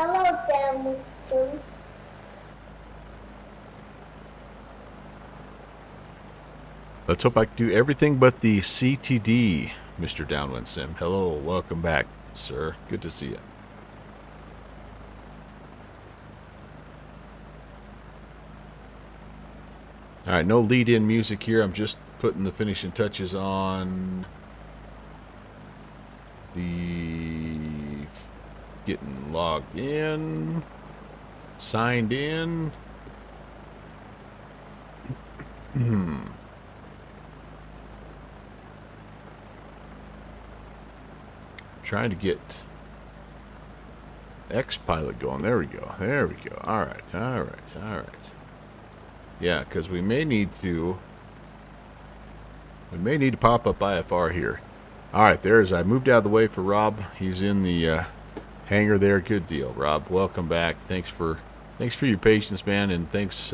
Hello, Samson. Let's hope I can do everything but the CTD, Mr. Downwind Sim. Hello, welcome back, sir. Good to see you. All right, no lead-in music here. I'm just putting the finishing touches on the getting logged in, signed in. Trying to get X-Pilot going. There we go. There we go. All right. All right. All right. Yeah, because we may need to pop up IFR here. All right, there's. I moved out of the way for Rob. He's in the hangar there. Good deal, Rob. Welcome back. Thanks for your patience, man, and thanks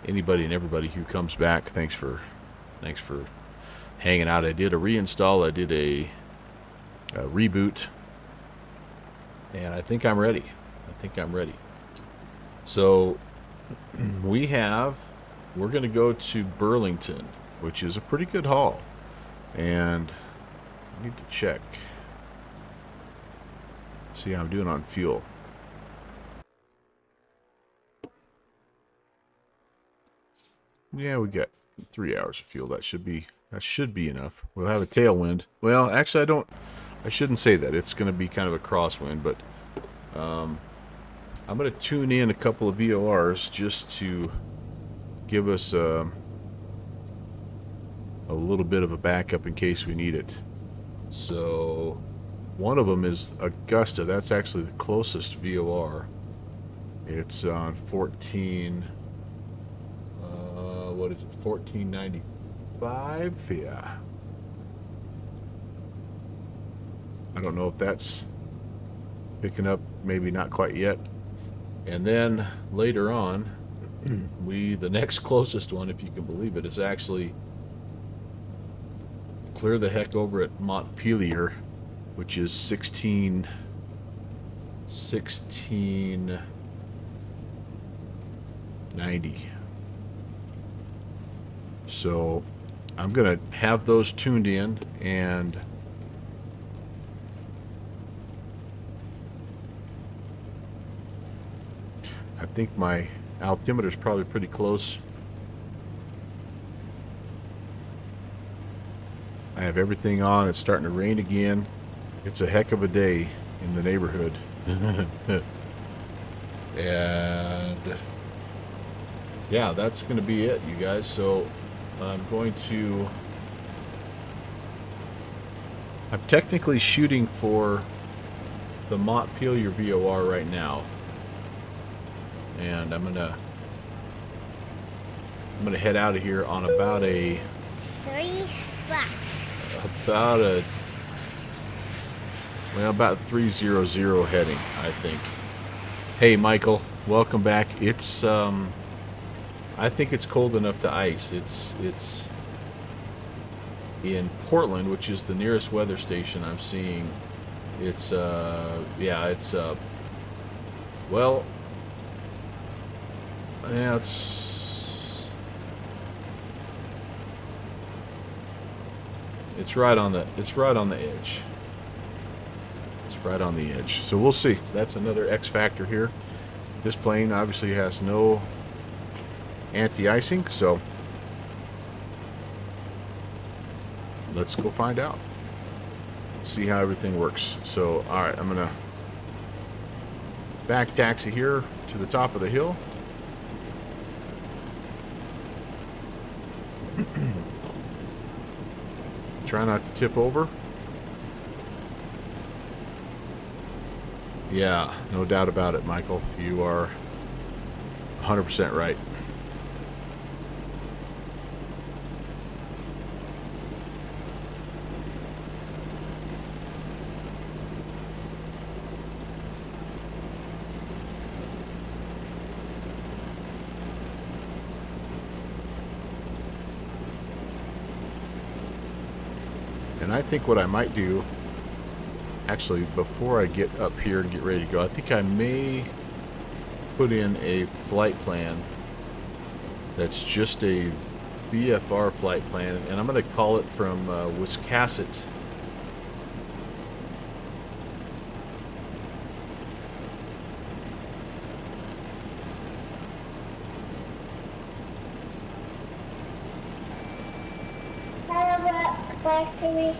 anybody and everybody who comes back. Thanks for hanging out. I did a reinstall. I did a reboot, and I think I'm ready. So we're going to go to Burlington, which is a pretty good haul, and I need to check, see how I'm doing on fuel. Yeah, we got 3 hours of fuel. That should be enough. We'll have a tailwind. Well, actually, I shouldn't say that. It's going to be kind of a crosswind, but I'm going to tune in a couple of VORs just to give us a little bit of a backup in case we need it. So one of them is Augusta. That's actually the closest VOR. It's on 14. What is it? 1495. Yeah. I don't know if that's picking up. Maybe not quite yet. And then later on, the next closest one, if you can believe it, is actually clear the heck over at Montpelier, which is 1690. So I'm going to have those tuned in, and I think my altimeter is probably pretty close. I have everything on. It's starting to rain again. It's a heck of a day in the neighborhood. And yeah, that's going to be it, you guys. So I'm technically shooting for the Montpelier VOR right now. And I'm gonna head out of here on about 3 black. About 300 heading, I think. Hey, Michael, welcome back. It's I think it's cold enough to ice. It's in Portland, which is the nearest weather station I'm seeing. It's well, yeah, it's right on the edge. It's right on the edge. So we'll see. That's another X factor here. This plane obviously has no anti-icing, so let's go find out. See how everything works. So, all right, I'm gonna back taxi here to the top of the hill. Try not to tip over. Yeah, no doubt about it, Michael. You are 100% right. And I think what I might do Actually, before I get up here and get ready to go, I think I may put in a flight plan that's just a BFR flight plan, and I'm going to call it from Wiscasset.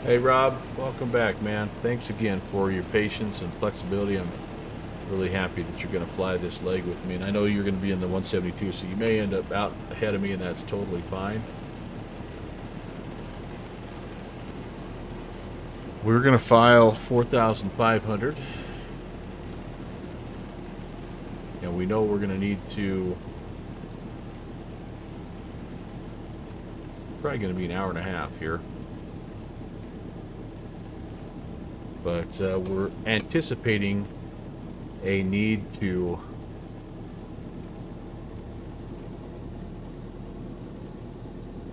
Hey Rob, welcome back, man. Thanks again for your patience and flexibility. I'm really happy that you're going to fly this leg with me, and I know you're going to be in the 172, so you may end up out ahead of me, and that's totally fine. We're going to file 4,500, and we know we're going to need to, probably going to be an hour and a half here. But we're anticipating a need to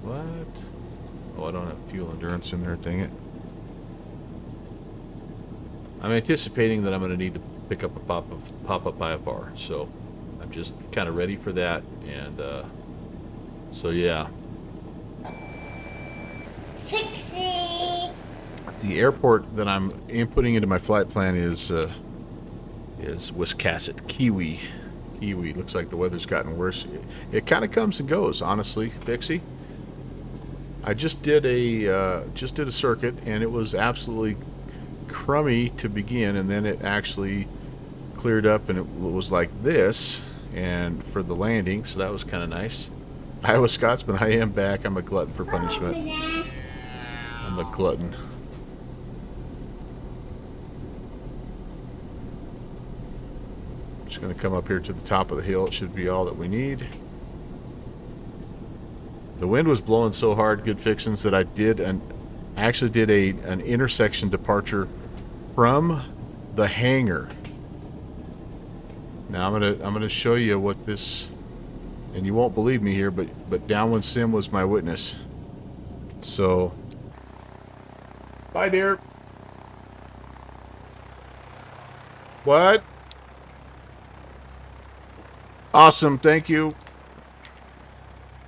what? Oh, I don't have fuel endurance in there, dang it. I'm anticipating that I'm going to need to pick up a pop-up IFR, so I'm just kind of ready for that, and so yeah. Fixie. The airport that I'm inputting into my flight plan is Wiscasset, Kiwi. Looks like the weather's gotten worse. It kind of comes and goes, honestly, Dixie. I just did a circuit, and it was absolutely crummy to begin, and then it actually cleared up, and it was like this, and for the landing, so that was kind of nice. Iowa Scotsman, I am back. I'm a glutton for punishment. I'm a glutton. Just going to come up here to the top of the hill. It should be all that we need. The wind was blowing so hard, good fixins, that I actually did an intersection departure from the hangar. Now I'm gonna show you what this, and you won't believe me here, but Downwind Sim was my witness. So, bye, dear. What? Awesome, thank you.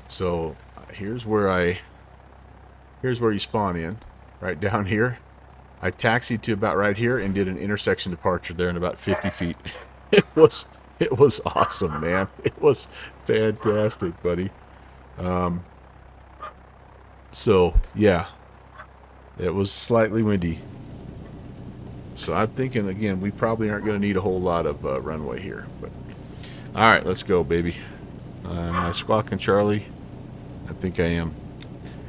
So here's where you spawn in, right down here. I taxied to about right here and did an intersection departure there in about 50 feet. It was awesome, man. It was fantastic, buddy. So yeah, it was slightly windy. So I'm thinking again, we probably aren't going to need a whole lot of runway here, but. All right, let's go, baby. Am I squawking Charlie? I think I am.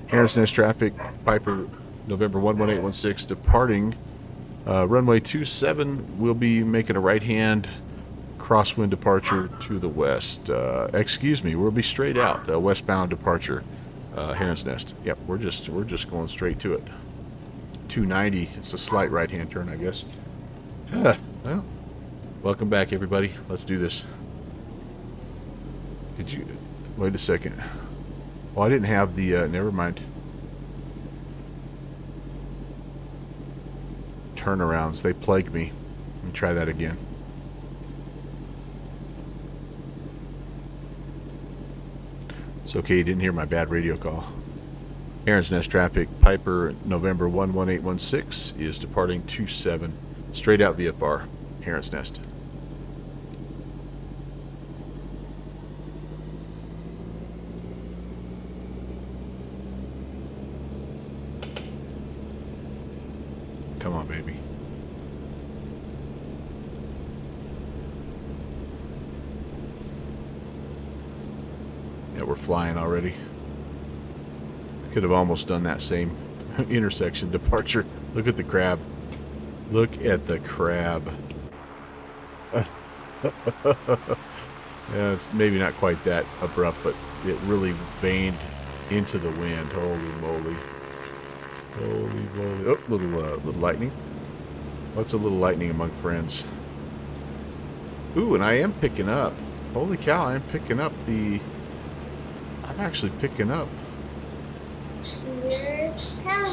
Harris Nest traffic, Piper, November 11816, departing runway 27. We'll be making a right-hand crosswind departure to the west. Excuse me, we'll be straight out, westbound departure, Harris Nest. Yep, we're just going straight to it. 290. It's a slight right-hand turn, I guess. Well, welcome back, everybody. Let's do this. Did you wait a second? Oh, I didn't have the never mind. Turnarounds, they plague me. Let me try that again. It's okay, you didn't hear my bad radio call. Aaron's Nest traffic, Piper November 11816 is departing 27 straight out VFR, Aaron's Nest. Come on, baby. Yeah, we're flying already. Could have almost done that same intersection departure. Look at the crab. Look at the crab. Yeah, it's maybe not quite that abrupt, but it really vaned into the wind. Holy moly. Holy moly. Oh, little lightning. What's a little lightning among friends? Ooh, and I am picking up. Holy cow, I'm picking up the... I'm actually picking up.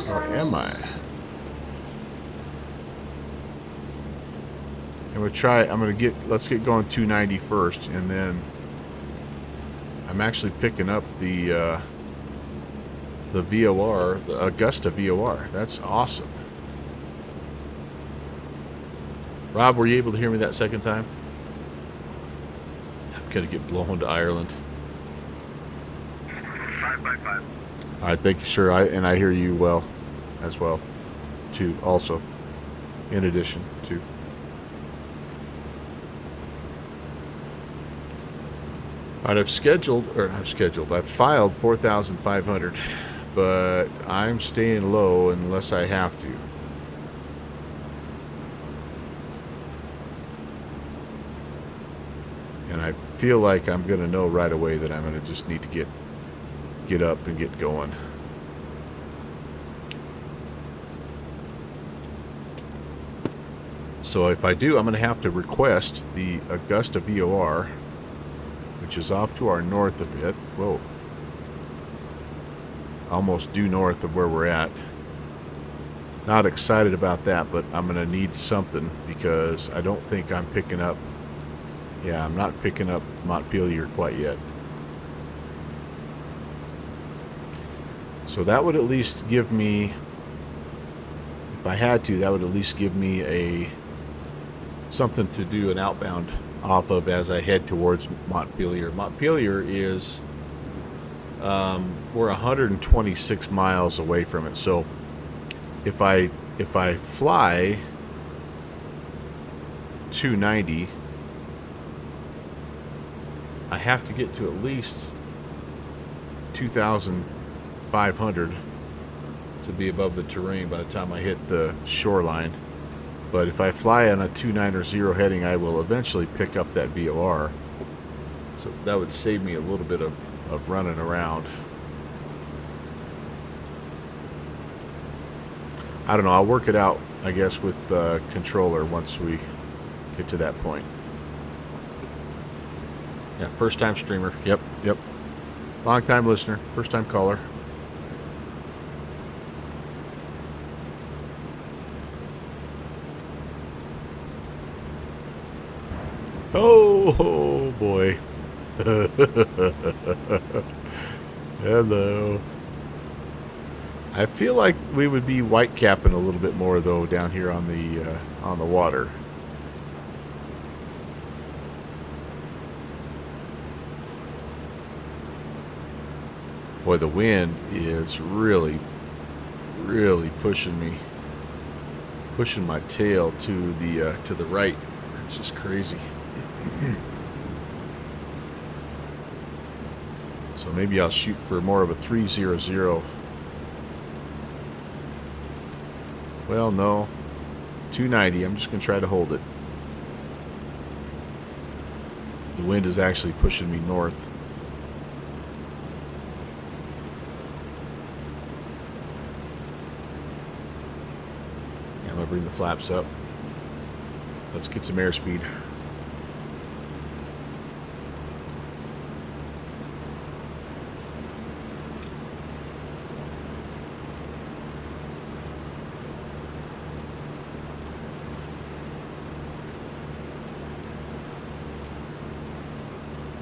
Or am I? And let's get going 290 first, and then I'm actually picking up the VOR, the Augusta VOR. That's awesome. Rob, were you able to hear me that second time? I'm gonna get blown to Ireland. 5x5. All right, thank you, sir. I hear you well, as well, too. Also, in addition to. All right, I've filed 4,500, but I'm staying low unless I have to. And I feel like I'm going to know right away that I'm going to just need to get up and get going. So if I do, I'm going to have to request the Augusta VOR, which is off to our north a bit. Whoa. Almost due north of where we're at. Not excited about that, but I'm going to need something because I don't think I'm picking up. Yeah, I'm not picking up Montpelier quite yet. So that would at least give me, if I had to, that would at least give me something to do an outbound off of as I head towards Montpelier. Montpelier is, we're 126 miles away from it. So if I fly 290, I have to get to at least 2,500 to be above the terrain by the time I hit the shoreline. But if I fly on a 290 heading, I will eventually pick up that VOR. So that would save me a little bit of running around. I don't know. I'll work it out, I guess, with the controller once we get to that point. Yeah, first time streamer. Yep. Long time listener. First time caller. Oh boy. Hello. I feel like we would be white capping a little bit more though down here on the water. Boy, the wind is really pushing my tail to the right. It's just crazy. So maybe I'll shoot for more of a 300. Well, no. 290. I'm just going to try to hold it. The wind is actually pushing me north. I'm going to bring the flaps up. Let's get some airspeed.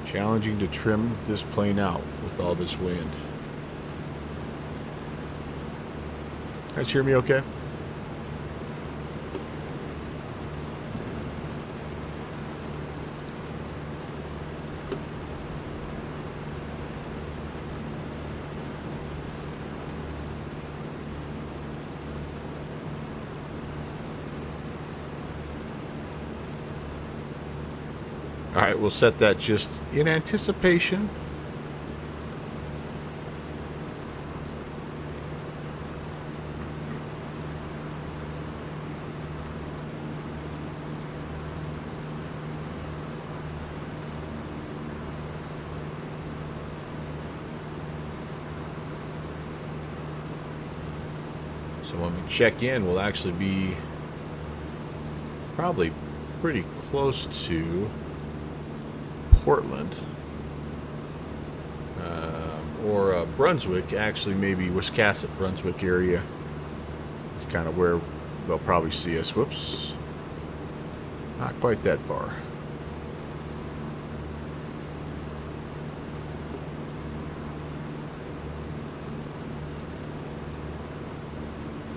Challenging to trim this plane out with all this wind. You guys hear me okay? All right, we'll set that just in anticipation. So when we check in, we'll actually be probably pretty close to Portland or Brunswick, actually maybe Wiscasset, Brunswick area. It's kind of where they'll probably see us. Whoops. Not quite that far.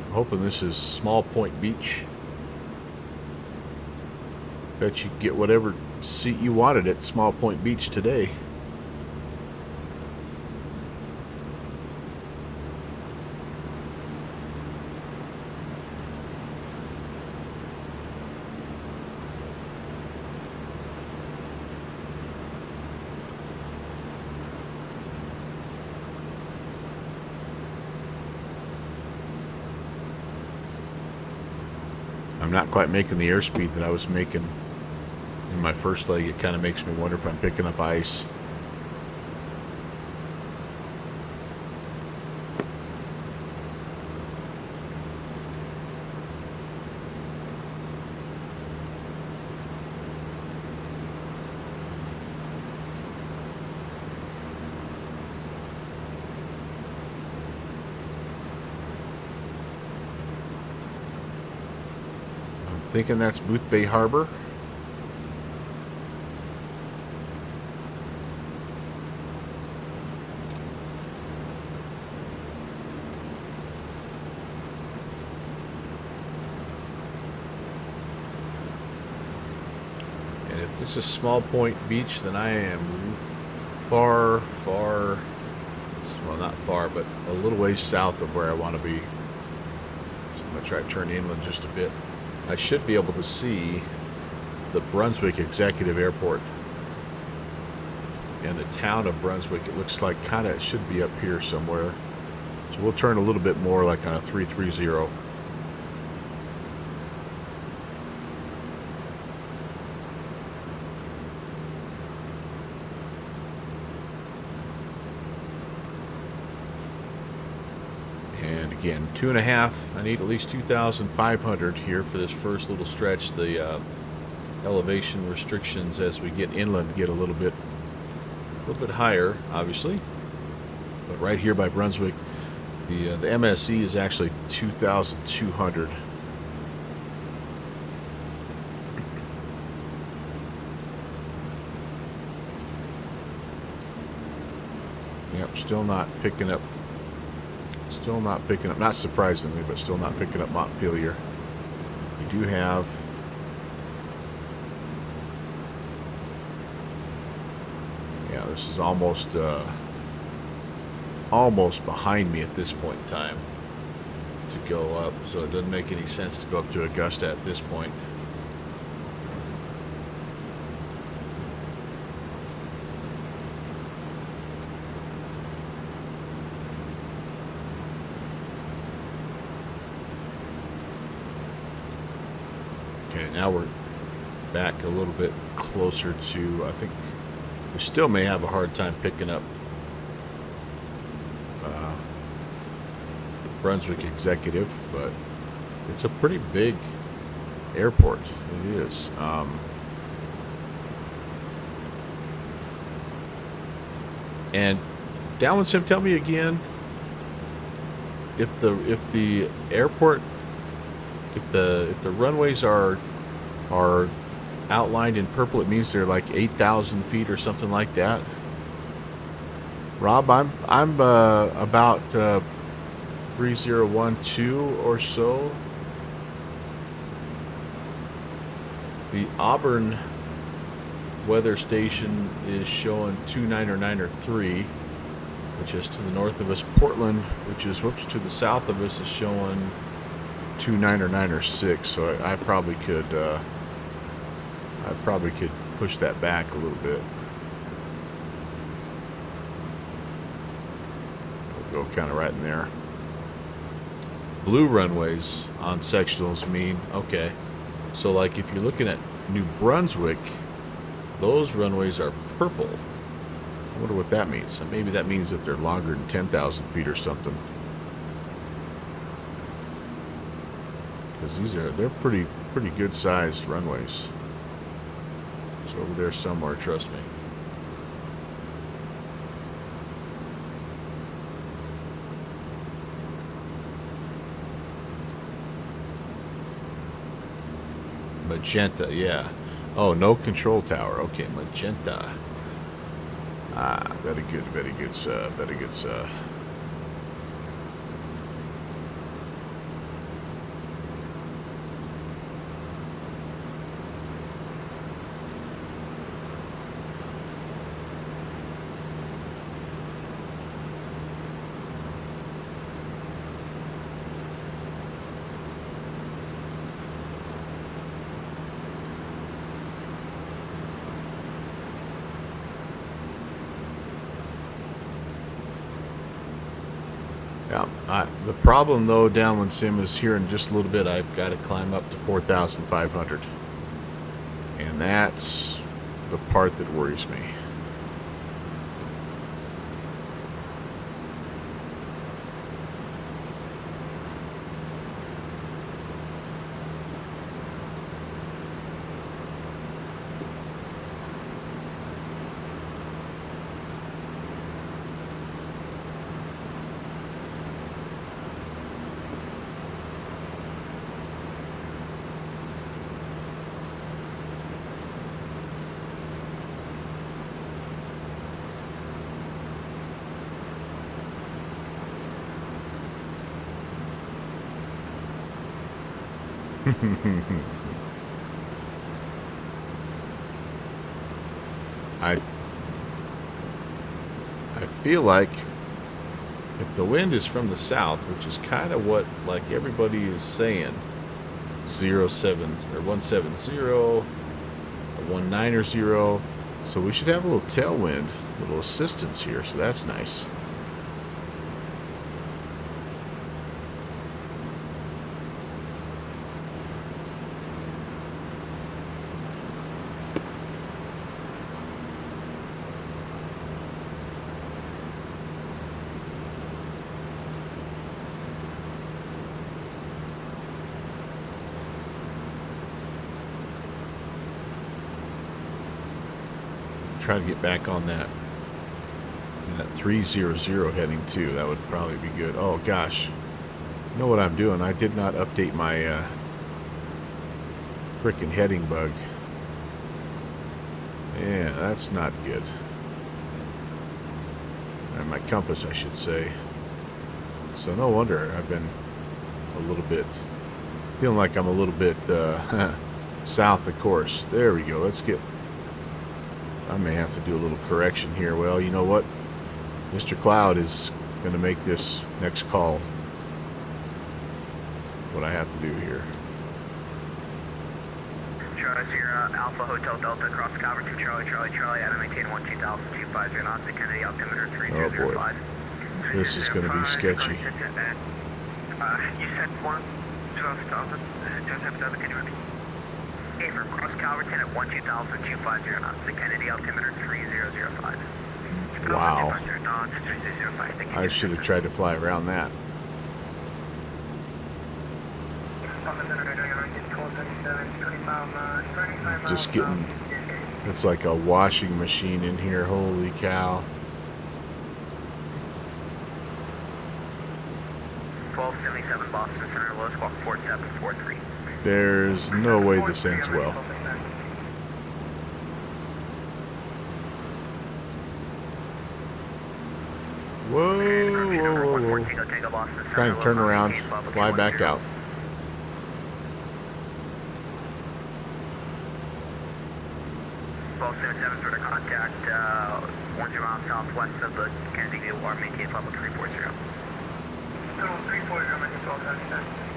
I'm hoping this is Small Point Beach. Bet you get whatever seat you wanted at Small Point Beach today. I'm not quite making the airspeed that I was making in my first leg. It kind of makes me wonder if I'm picking up ice. Thinking that's Booth Bay Harbor. And if this is Small Point Beach, then I am far, well, not far, but a little ways south of where I want to be. So I'm going to try to turn inland just a bit. I should be able to see the Brunswick Executive Airport and the town of Brunswick. It looks like it should be up here somewhere. So we'll turn a little bit more like on a 330. And again, 2.5. I need at least 2,500 here for this first little stretch. The elevation restrictions as we get inland get a little bit higher, obviously. But right here by Brunswick, the MSE is actually 2,200. Yep, still not picking up. Not surprisingly, but still not picking up Montpelier. We do have this is almost behind me at this point in time to go up, so it doesn't make any sense to go up to Augusta at this point. Okay, now we're back a little bit closer to, I think we still may have a hard time picking up Brunswick Executive, but it's a pretty big airport. It is. And Downwind Sim, tell me again, if the airport, if the runways are outlined in purple, it means they're like 8,000 feet or something like that. Rob, I'm about 3012 or so. The Auburn weather station is showing 290903, which is to the north of us. Portland, which is to the south of us, is showing 290906. So I probably could push that back a little bit. We'll go kind of right in there. Blue runways on sectionals mean, okay, so like if you're looking at New Brunswick, those runways are purple. I wonder what that means. Maybe that means that they're longer than 10,000 feet or something. Because they're pretty good sized runways. It's over there somewhere, trust me. Magenta, yeah. Oh, no control tower. Okay, magenta. Ah, very good, sir. Very good, sir. Yeah, the problem though, downwind sim, is here in just a little bit. I've got to climb up to 4,500, and that's the part that worries me. I feel like if the wind is from the south, which is kind of what like everybody is saying, 07 or 170, or 190, so we should have a little tailwind, a little assistance here, so that's nice. Try to get back on that 300 heading too. That would probably be good. Oh gosh, you know what I'm doing? I did not update my frickin' heading bug. Yeah, that's not good. And my compass, I should say. So no wonder I've been a little bit feeling like I'm a little bit south of course. There we go. Let's get. I may have to do a little correction here. Well, you know what? Mr. Cloud is going to make this next call. What I have to do here. Charlie, Sierra, Alpha Hotel Delta, cross Calvert to Charlie, and I maintain 120,250 knots to Kennedy, altimeter 3005. Oh boy. This is going to be sketchy. You said 112,000, just have another, can you repeat? Okay, from cross Calverton at 120,250 knots to Kennedy, altimeter 3005. Wow. I should have tried to fly around that. Just getting, it's like a washing machine in here, holy cow. 1277 Boston Center, low squawk 4743. There's no way this ends well. Whoa, whoa, whoa, whoa. Trying to turn around, fly back out. For the contact, 10 miles southwest of the Kennedy VOR, maintain level 340. Level 340, making 1277.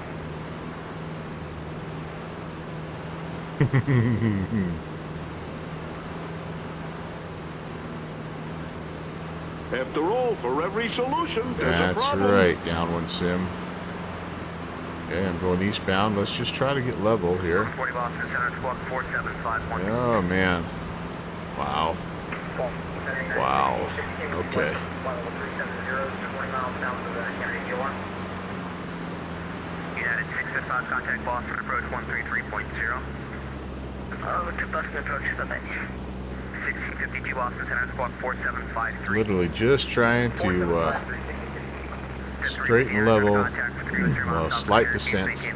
After all, for every solution, there's a problem. That's right, downwind sim. Okay, I'm going eastbound. Let's just try to get level here. 40 Boston Center, squawk 4751. Oh, man. Wow. Wow. Okay. United 655, contact Boston, approach 133.0. To Boston approach, bye-bye. 1652 Boston Center, squawk 4753. Literally just trying to straighten level. Contact with well, slight descent.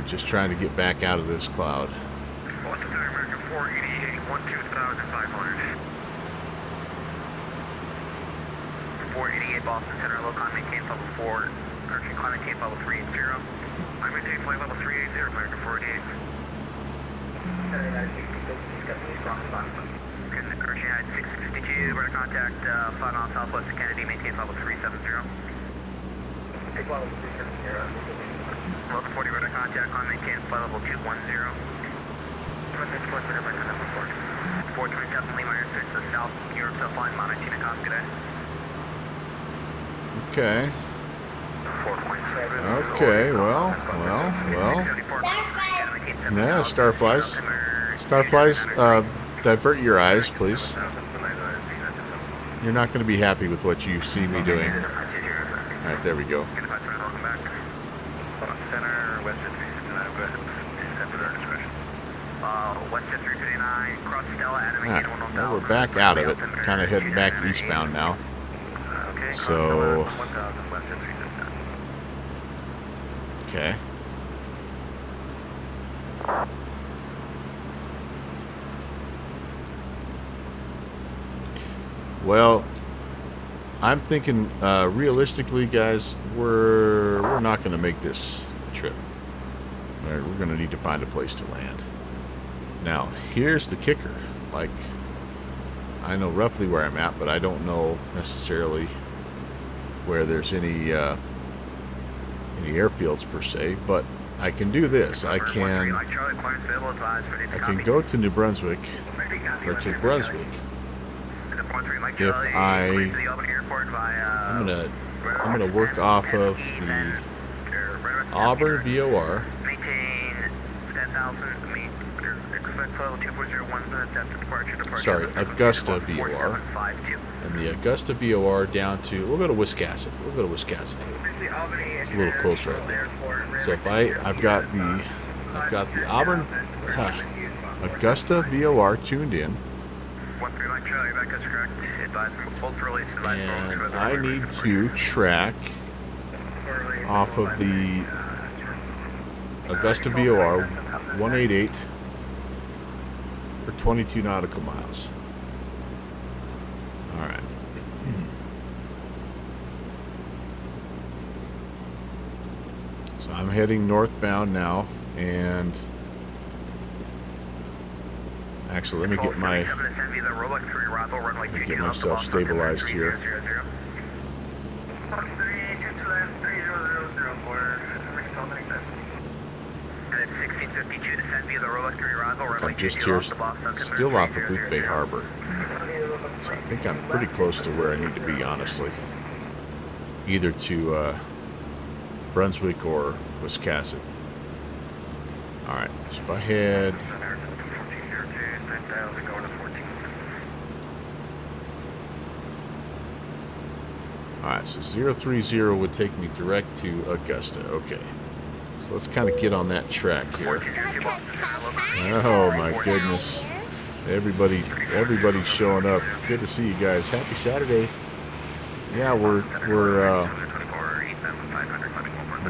Just trying to get back out of this cloud. Boston Center, American 488, 12,500. 488 Boston Center, low climb, maintain level 4, American climb, maintain level 380. I maintain flight level 380, American 488. Encouraging at 652, we're to contact Phenom southwest of Kennedy, maintain level 370. Take level 370. Local 40, we're to contact, climb, maintain flight level 210. 427 Lima Air to the south, Europe South Line, Mount 19 and Costco today. Okay. 4.7. Okay, well. Yeah, Starflies. Starflies, divert your eyes, please. You're not going to be happy with what you see me doing. Alright, there we go. Alright, well, we're back out of it. Kind of heading back eastbound now. So... Okay. Well, I'm thinking realistically, guys, we're not going to make this trip. We're going to need to find a place to land. Now, here's the kicker. Like, I know roughly where I'm at, but I don't know necessarily where there's any airfields per se. But I can do this. I can go to New Brunswick or to Brunswick. If I'm gonna work off of the Auburn VOR. Sorry, Augusta VOR. And the Augusta VOR down to, we'll go to Wiscasset. It's a little closer, I think. So if I've got the Auburn, Augusta VOR tuned in. And I need to track off of the Augusta VOR 188 for 22 nautical miles. Alright. So I'm heading northbound now, and actually, let me get myself stabilized here. I'm just here, still off of Booth Bay Harbor. So I think I'm pretty close to where I need to be, honestly. Either to Brunswick or Wiscasset. Alright, so if I head... Alright, so 030 would take me direct to Augusta. Okay. So let's kind of get on that track here. Oh my goodness. Everybody's showing up. Good to see you guys. Happy Saturday. Yeah, we're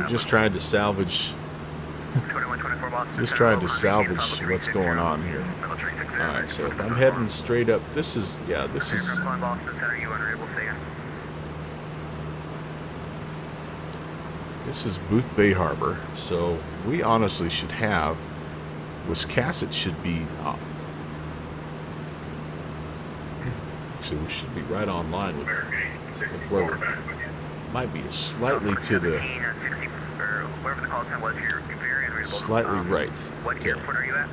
just trying to salvage what's going on here. Alright, so if I'm heading straight up, this is Booth Bay Harbor, so we honestly should have, Wiscasset should be up. Actually, we should be right on line with where we might be slightly to the, slightly right. What airport are you at?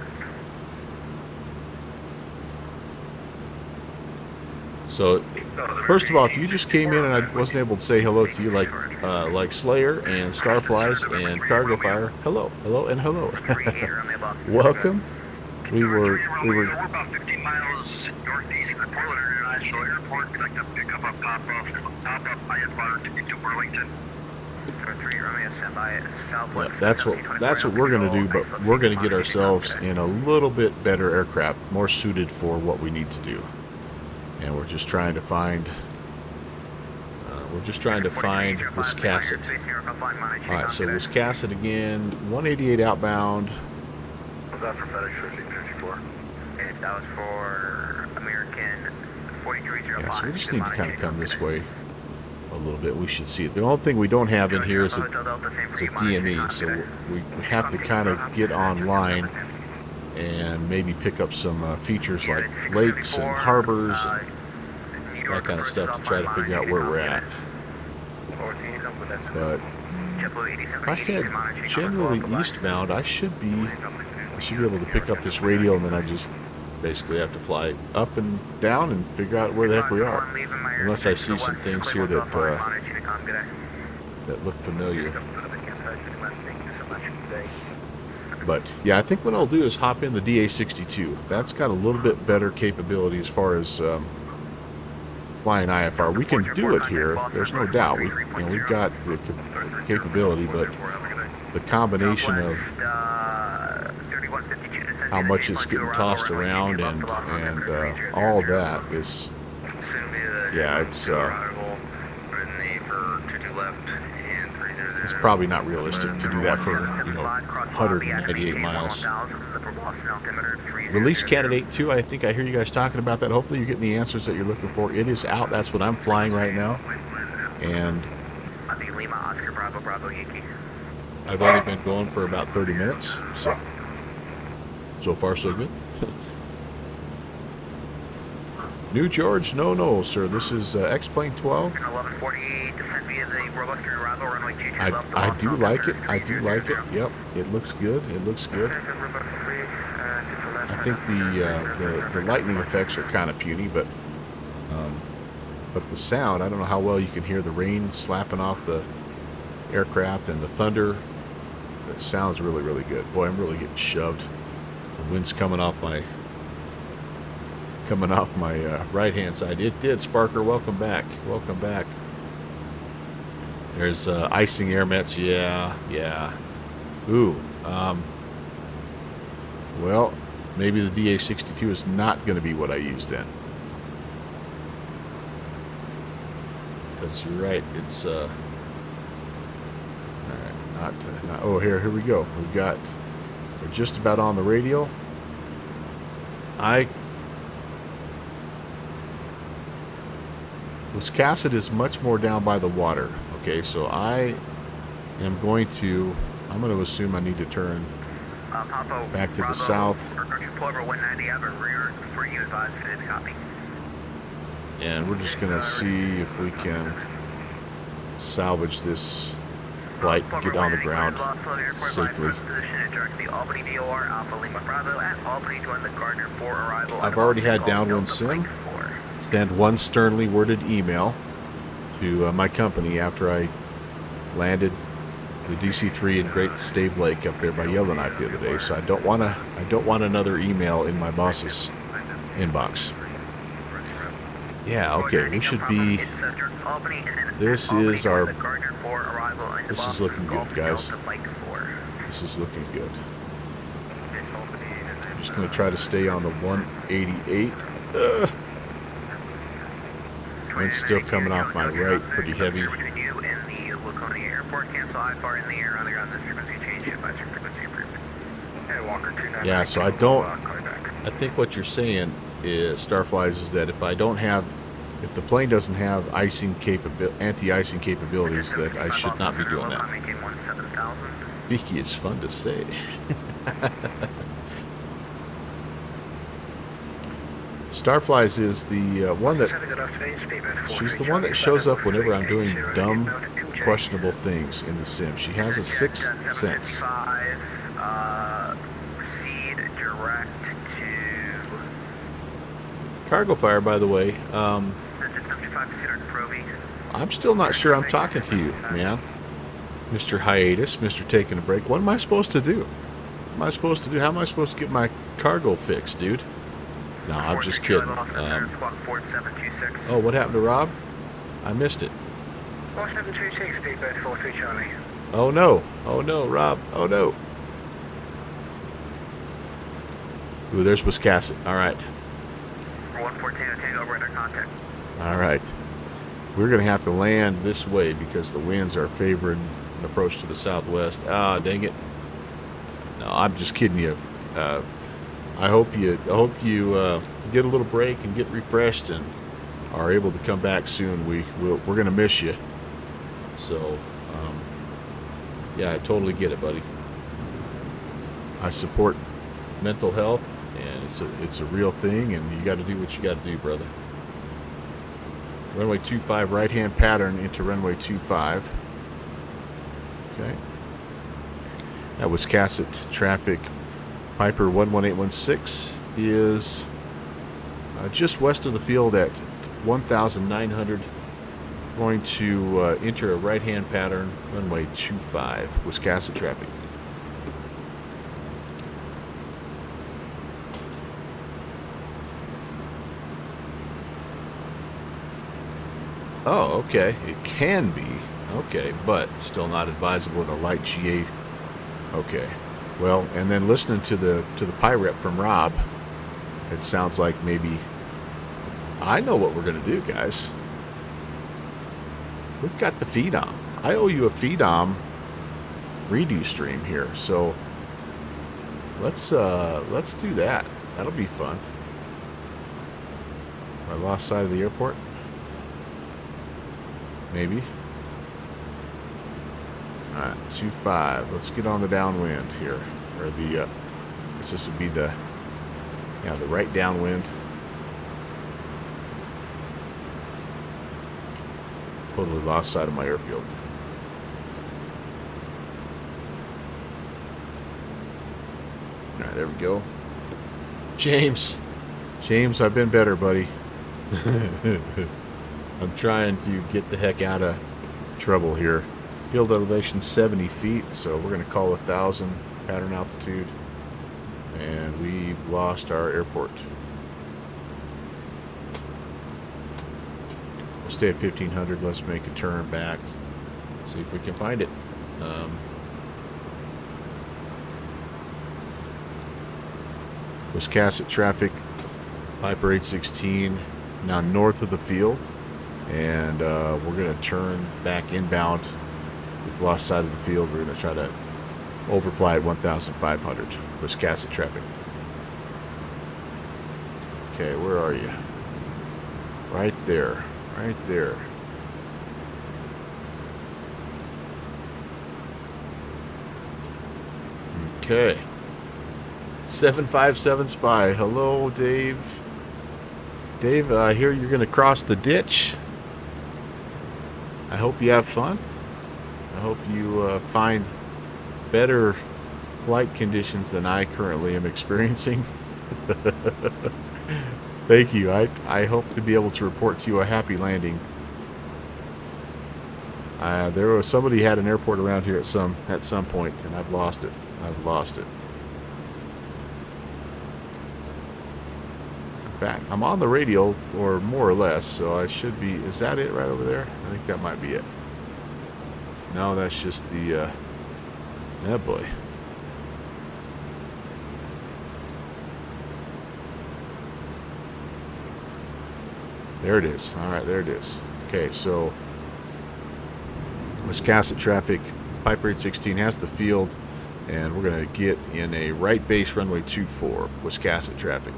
So, first of all, if you just came in and I wasn't able to say hello to you like Slayer and Starflies and Cargo Fire, hello, and hello. Welcome. We were about 15 miles northeast of the Portland International Airport. We'd like to pick up a pop-up IFR to Burlington. Yeah, that's what we're going to do, but we're going to get ourselves in a little bit better aircraft, more suited for what we need to do. And we're just trying to find We're just trying to find Wiscasset. Alright, so Wiscasset again, 188 outbound. Was that for FedEx 1354? That was for American 4305. Yeah, so we just need to kind of come this way a little bit. We should see it. The only thing we don't have in here is a DME, so we have to kind of get online and maybe pick up some features like lakes and harbors and that kind of stuff to try to figure out where we're at. But if I head generally eastbound, I should be able to pick up this radio, and then I just basically have to fly up and down and figure out where the heck we are. Unless I see some things here that look familiar. But yeah, I think what I'll do is hop in the DA62. That's got a little bit better capability as far as flying IFR. We can do it here, there's no doubt. We've got the capability, but the combination of how much it's getting tossed around and all that is, yeah, it's probably not realistic to do that for 198 miles. Release candidate 2, I think I hear you guys talking about that. Hopefully you're getting the answers that you're looking for. It is out. That's what I'm flying right now. And I've only been going for about 30 minutes, so far so good. New George, no, sir. This is X-Plane 12. I do like it. Yep, it looks good. I think the lightning effects are kind of puny, but the sound, I don't know how well you can hear the rain slapping off the aircraft and the thunder. It sounds really, really good. Boy, I'm really getting shoved. The wind's coming off my right hand side. It did. Sparker, welcome back. There's icing air mets. Yeah. Ooh. Well, maybe the DA62 is not going to be what I use then. Because you're right. It's all right. Not. Oh, here we go. We're just about on the radio. Wiscasset is much more down by the water. Okay, so I'm going to assume I need to turn back to the south. And we're just going to see if we can salvage this flight and get on the ground safely. I've already had downwind sim. Send one sternly worded email to my company after I landed the DC-3 in Great Stave Lake up there by Yellowknife the other day. So I don't want another email in my boss's inbox. Yeah, okay, we should be. This is looking good, guys. This is looking good. I'm just going to try to stay on the 188. Wind's still coming off my right, pretty heavy. Yeah, so I think what you're saying is, Starflies, is that if the plane doesn't have anti-icing capabilities, that I should not be doing that. Vicky is fun to say. Starflies is the one that, she's the one that shows up whenever I'm doing dumb, questionable things in the sim. She has a sixth sense. Cargo fire, by the way. I'm still not sure I'm talking to you, man. Mr. Hiatus, Mr. Taking a Break. What am I supposed to do? How am I supposed to get my cargo fixed, dude? No, I'm just kidding. Oh, what happened to Rob? I missed it. 4726, Speedbird 43 Charlie. Oh no, Rob. Oh no. Ooh, there's Wiscasset. All right. 114, take over under contact. All right. We're going to have to land this way because the winds are favoring an approach to the southwest. Ah, dang it. No, I'm just kidding you. I hope you get a little break and get refreshed and are able to come back soon. We're going to miss you. So, yeah, I totally get it, buddy. I support mental health, and it's a real thing, and you got to do what you got to do, brother. Runway 25, right-hand pattern into runway 25. Okay. That was Wiscasset traffic. Piper 11816 is just west of the field at 1,900. Going to enter a right-hand pattern, runway 25, Wiscasset traffic. Oh, okay. It can be. Okay, but still not advisable in a light GA. Okay. Well, and then listening to the PIREP from Rob, it sounds like maybe I know what we're going to do, guys. We've got the Phenom. I owe you a Phenom redo stream here, so let's do that. That'll be fun. I lost sight of the airport. Maybe. Alright, 25. Let's get on the downwind here. Or the, this would be the, yeah, the right downwind. Totally lost sight of my airfield. Alright, there we go. James, I've been better, buddy. I'm trying to get the heck out of trouble here. Field elevation 70 feet, so we're going to call 1,000 pattern altitude. And we've lost our airport. We'll stay at 1,500. Let's make a turn back. See if we can find it. Wiscasset traffic, Piper 816, now north of the field. And we're going to turn back inbound. We've lost sight of the field. We're going to try to overfly at 1,500. Wiscasset traffic. Okay, where are you? Right there. Right there. Okay. 757 Spy. Hello, Dave. Dave, I hear you're going to cross the ditch. I hope you have fun. I hope you find better flight conditions than I currently am experiencing. Thank you. I hope to be able to report to you a happy landing. There was somebody had an airport around here at some point, and I've lost it. I've lost it. In fact, I'm on the radio, or more or less, so I should be. Is that it right over there? I think that might be it. No, that's just the. Oh boy. There it is. All right, there it is. Okay, so Wiscasset traffic, Piper 816 has the field, and we're going to get in a right base runway 24, Wiscasset traffic.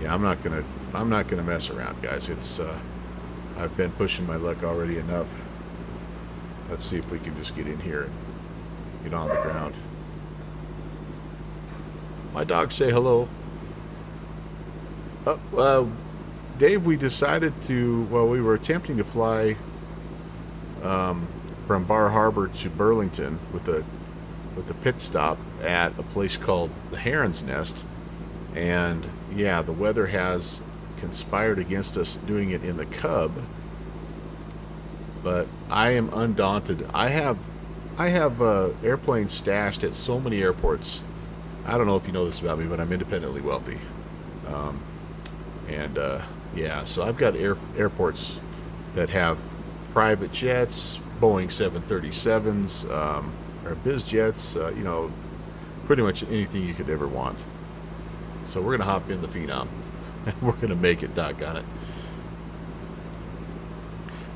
Yeah, I'm not gonna mess around, guys. It's I've been pushing my luck already enough. Let's see if we can just get in here and get on the ground. My dogs say hello. Dave, we decided to, well, we were attempting to fly from Bar Harbor to Burlington with a pit stop at a place called the Heron's Nest. And yeah, the weather has conspired against us doing it in the Cub, but I am undaunted. I have airplanes stashed at so many airports. I don't know if you know this about me, but I'm independently wealthy, yeah, so I've got airports that have private jets, Boeing 737s, or biz jets, you know, pretty much anything you could ever want. So we're gonna hop in the Phenom. We're going to make it, doggone it.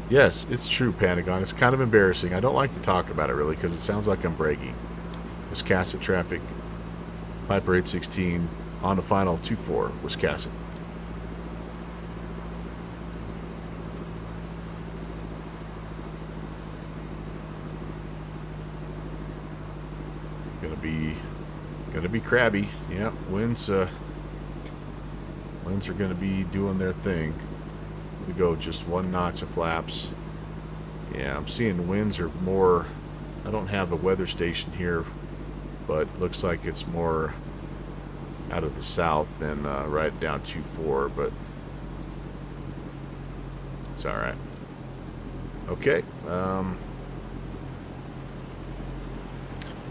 Yes, it's true, Pentagon. It's kind of embarrassing. I don't like to talk about it, really, because it sounds like I'm bragging. Wiscasset traffic, Piper 816 on the final 2-4, Wiscasset. Gonna be crabby. Yep, winds are gonna be doing their thing. We go just one notch of flaps. Yeah, I'm seeing winds are more. I don't have a weather station here, but looks like it's more out of the south than right down 2-4, but it's all right. Okay.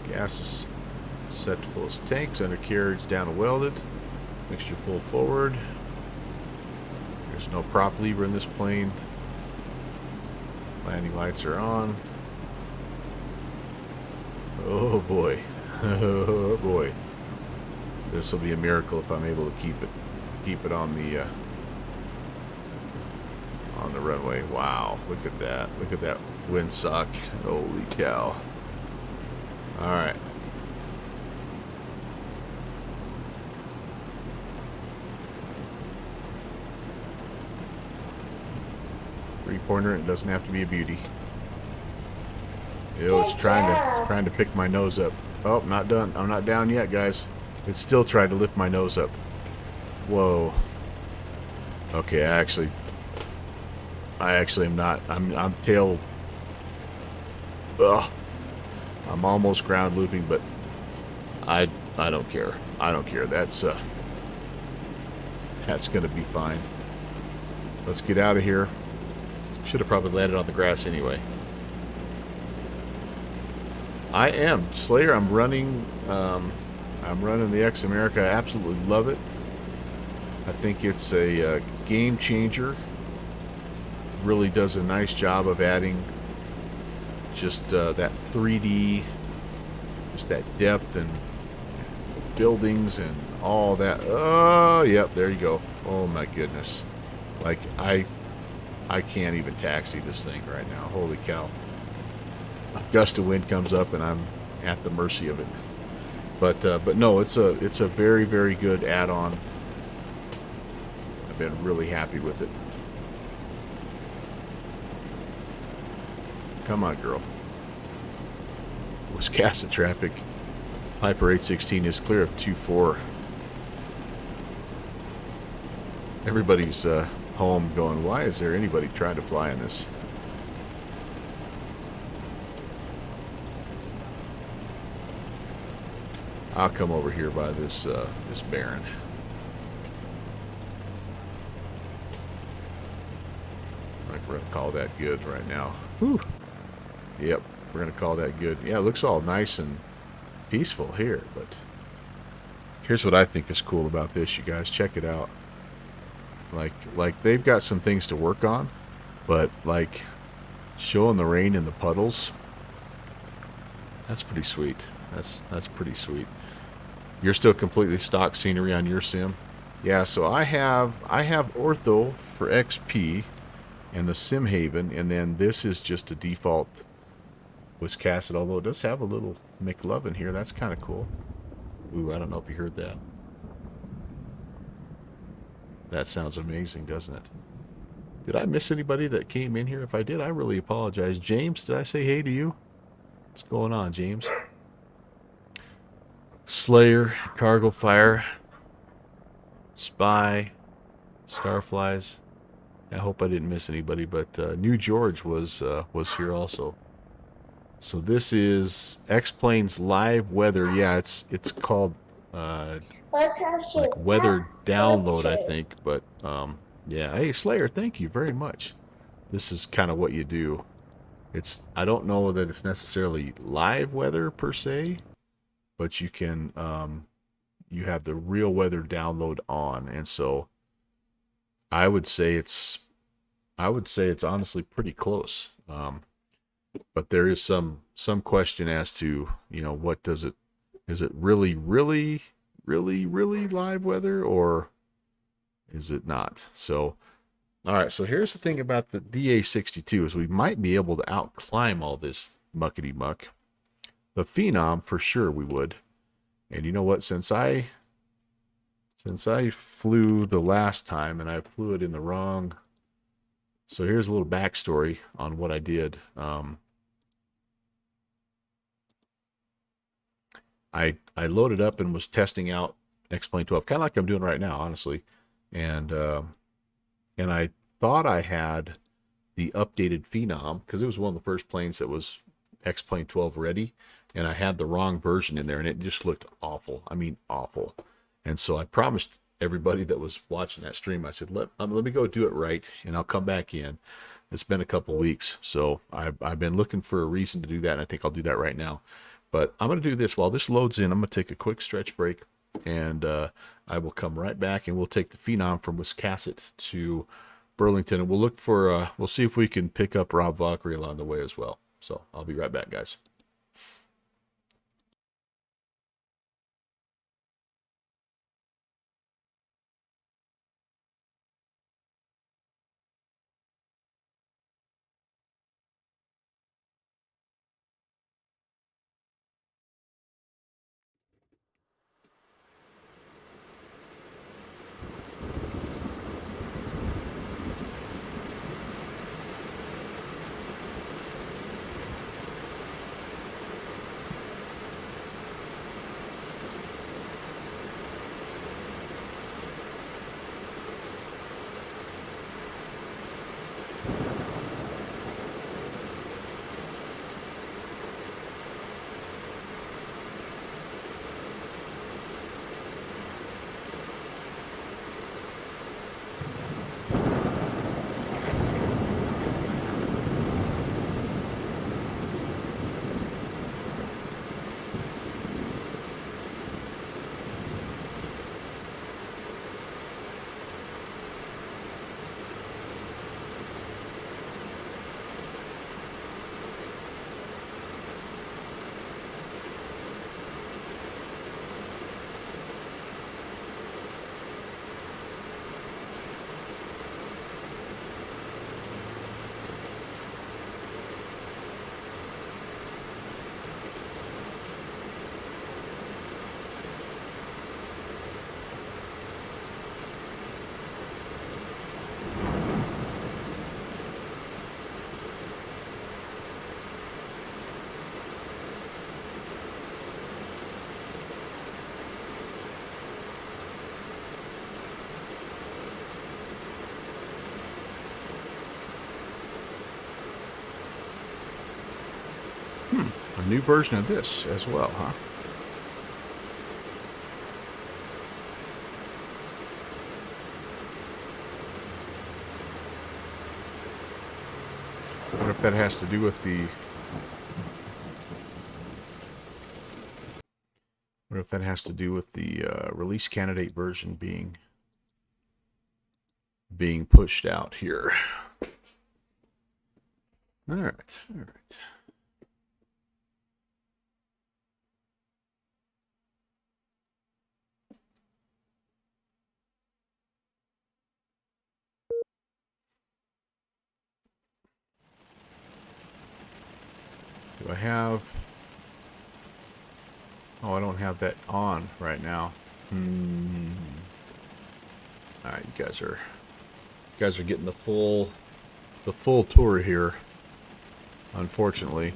Gas is set to full as tanks. Undercarriage down and welded. Mixture full forward. There's no prop lever in this plane. Landing lights are on. Oh boy. Oh boy. This will be a miracle if I'm able to keep it on the runway. Wow, look at that. Look at that windsock. Holy cow. All right. Three-pointer, it doesn't have to be a beauty. Ew, it's trying to pick my nose up. Oh, not done. I'm not down yet, guys. It's still trying to lift my nose up. Whoa. Okay, I actually am not. I'm tail. Ugh. I'm almost ground looping, but I don't care. I don't care. That's gonna be fine. Let's get out of here. Should have probably landed on the grass anyway. I am Slayer. I'm running the X America. I absolutely love it. I think it's a game changer. Really does a nice job of adding just that 3D, just that depth and buildings and all that. Oh, yep, there you go. Oh my goodness. Like I can't even taxi this thing right now. Holy cow. A gust of wind comes up and I'm at the mercy of it. But no, it's a very, very good add-on. I've been really happy with it. Come on, girl. Wiscasset traffic. Piper 816 is clear of 2-4. Everybody's home going, why is there anybody trying to fly in this? I'll come over here by this this barren. Like we're gonna call that good right now. Whew. Yep, we're gonna call that good. Yeah, it looks all nice and peaceful here, but here's what I think is cool about this, you guys. Check it out. Like they've got some things to work on, but like showing the rain in the puddles, that's pretty sweet. That's pretty sweet. You're still completely stock scenery on your sim? Yeah, so I have Ortho for XP and the Sim Haven, and then this is just a default Wiscasset, although it does have a little McLovin here. That's kind of cool. Ooh, I don't know if you heard that. That sounds amazing, doesn't it? Did I miss anybody that came in here? If I did, I really apologize. James, did I say hey to you? What's going on, James? Slayer, Cargo Fire, Spy, Starflies. I hope I didn't miss anybody, but New George was here also. So this is X-Plane's live weather. Yeah, it's called like weather download, I think. But yeah, hey Slayer, thank you very much. This is kind of what you do. I don't know that it's necessarily live weather per se, but you can you have the real weather download on, and so I would say it's honestly pretty close. But there is some question as to, you know, what does it, is it really live weather, or is it not? So, all right. So here's the thing about the DA62 is we might be able to outclimb all this muckety muck. The Phenom, for sure we would. And you know what? Since I flew the last time and I flew it in the wrong. So here's a little backstory on what I did. I loaded up and was testing out X-Plane 12, kind of like I'm doing right now, honestly. And I thought I had the updated Phenom because it was one of the first planes that was X-Plane 12 ready, and I had the wrong version in there, and it just looked awful. I mean, awful. And so I promised everybody that was watching that stream, I said, let me go do it right, and I'll come back in. It's been a couple weeks, so I've been looking for a reason to do that, and I think I'll do that right now. But I'm going to do this while this loads in. I'm going to take a quick stretch break, and I will come right back, and we'll take the Phenom from Wiscasset to Burlington, and we'll look for, we'll see if we can pick up Rob Valkyrie along the way as well. So I'll be right back, guys. A new version of this as well, huh? I wonder if that has to do with the... release candidate version being pushed out here. All right. Do I have... Oh, I don't have that on right now. All right, you guys are getting the full tour here. Unfortunately,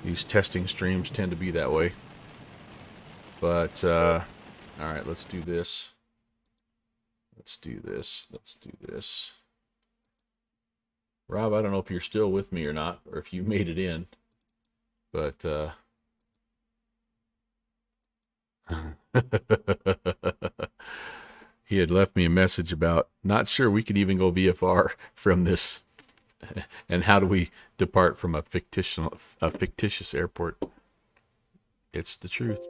these testing streams tend to be that way. But all right, let's do this. Let's do this. Rob, I don't know if you're still with me or not, or if you made it in, but he had left me a message about not sure we could even go VFR from this, and how do we depart from a fictitious airport? It's the truth.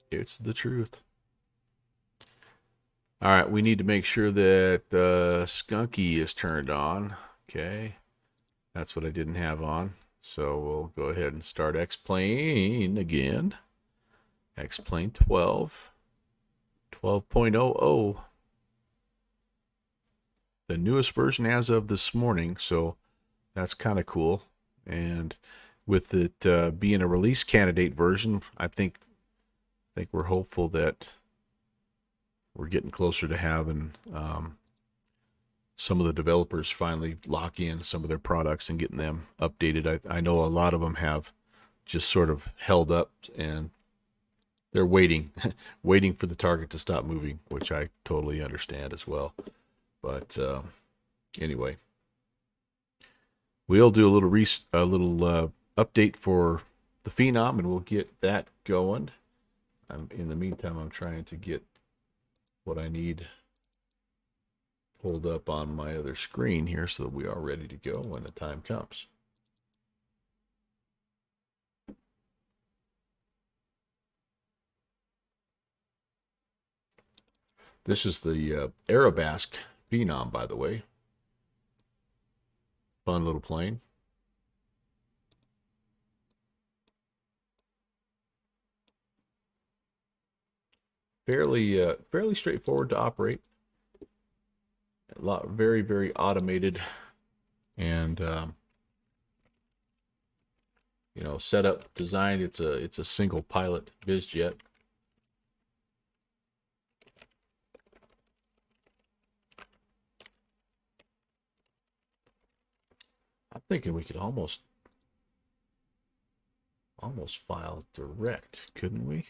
It's the truth. All right, we need to make sure that Skunky is turned on. Okay, that's what I didn't have on. So we'll go ahead and start X-Plane again. X-Plane 12. 12.00. the newest version as of this morning, so that's kind of cool. And with it being a release candidate version, I think we're hopeful that we're getting closer to having some of the developers finally lock in some of their products and getting them updated. I know a lot of them have just sort of held up, and they're waiting waiting for the target to stop moving, which I totally understand as well. But anyway, we'll do a little update for the Phenom, and we'll get that going. In the meantime, I'm trying to get what I need pulled up on my other screen here so that we are ready to go when the time comes. This is the Arabesque Phenom, by the way. Fun little plane. Fairly straightforward to operate. A lot, very, very automated, and you know, setup designed. It's a single pilot biz jet. I'm thinking we could almost file direct, couldn't we?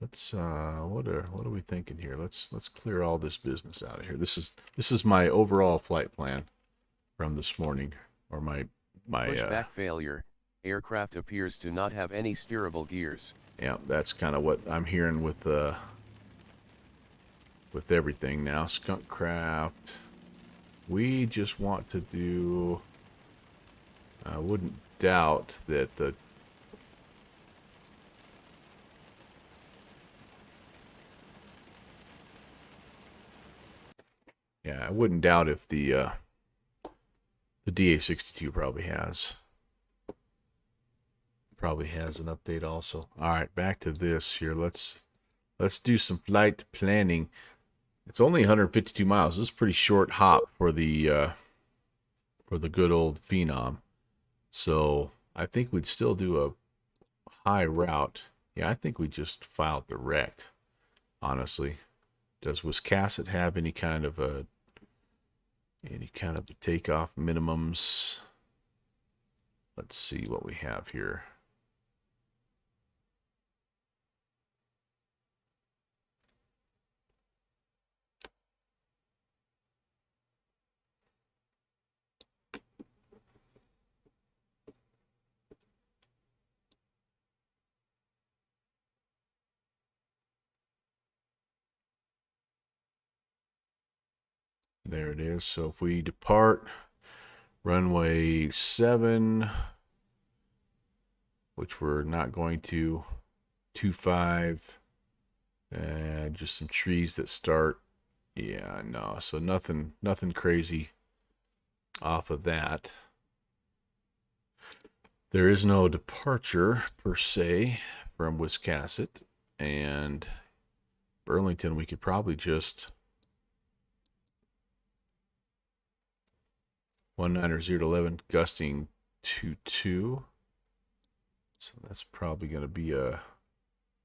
Let's what are we thinking here? Let's clear all this business out of here. This is my overall flight plan from this morning, or my pushback failure. Aircraft appears to not have any steerable gears. Yeah, that's kind of what I'm hearing with everything now. Skunk craft. We just want to do. I wouldn't doubt that the I wouldn't doubt if the DA62 probably has an update also. All right, back to this here. Let's do some flight planning. It's only 152 miles. This is a pretty short hop for the good old Phenom. So I think we'd still do a high route. Yeah, I think we just filed direct, honestly. Does Wiscasset have any kind of a takeoff minimums? Let's see what we have here. There it is. So if we depart runway 7, which we're not going to, 25, just some trees that start. Yeah, no, so nothing crazy off of that. There is no departure per se from Wiscasset, and Burlington we could probably just 190-11 gusting 22. So that's probably going to be a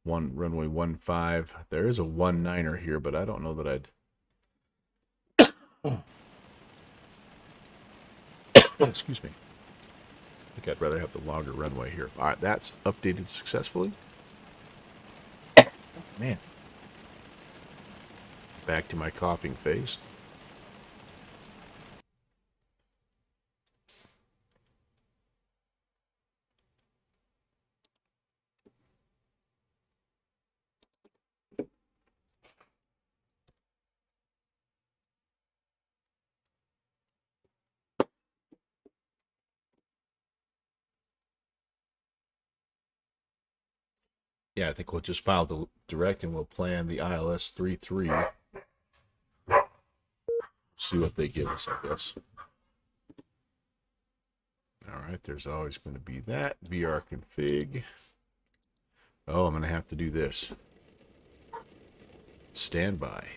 runway 15. There is a 19er here, but I don't know that I'd excuse me. I think I'd rather have the longer runway here. All right, that's updated successfully. Man. Back to my coughing phase. Yeah, I think we'll just file the direct and we'll plan the ILS 33. See what they give us, I guess. All right, there's always going to be that. BR config. Oh, I'm going to have to do this. Standby.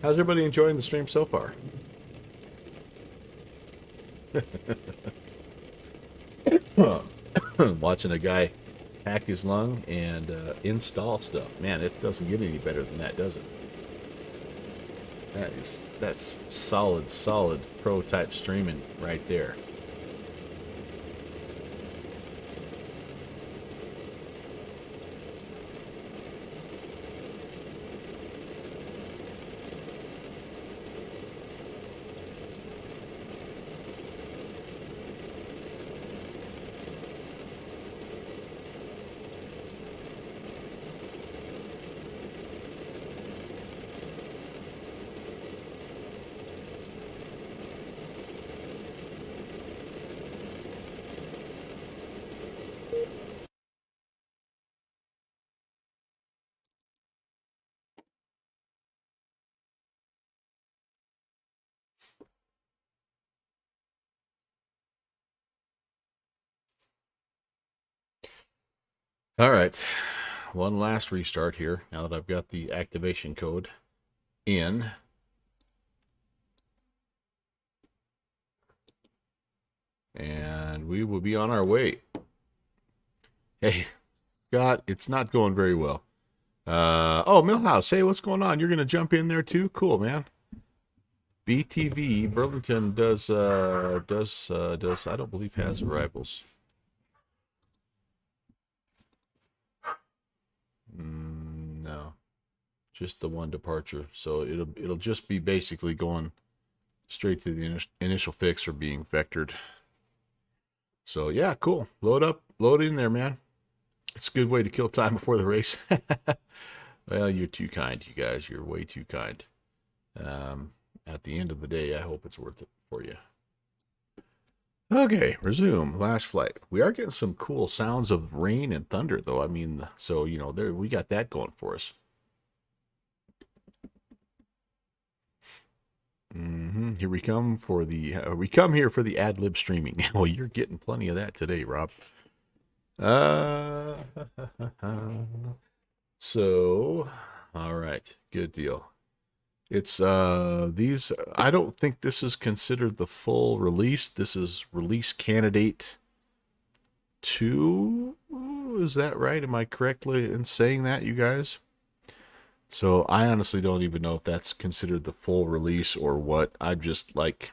How's everybody enjoying the stream so far? Watching a guy hack his lung and install stuff. Man, it doesn't get any better than that, does it? That's solid pro type streaming right there. All right, one last restart here now that I've got the activation code in. And we will be on our way. Hey, Scott, it's not going very well. Oh, Millhouse, hey, what's going on? You're going to jump in there too? Cool, man. BTV, Burlington does, I don't believe has arrivals. No, just the one departure. So it'll just be basically going straight to the initial fix or being vectored. So yeah, cool. Load in there, man. It's a good way to kill time before the race. Well, you're too kind, you guys. You're way too kind. At the end of the day, I hope it's worth it for you. Okay, resume. Last flight. We are getting some cool sounds of rain and thunder, though. I mean, so, you know, there we got that going for us. Here we come for the, we come here for the ad-lib streaming. Well, you're getting plenty of that today, Rob. So, all right, good deal. It's these, I don't think this is considered the full release. This is release candidate 2. Is that right? Am I correctly in saying that, you guys? So I honestly don't even know if that's considered the full release or what. I'm just like,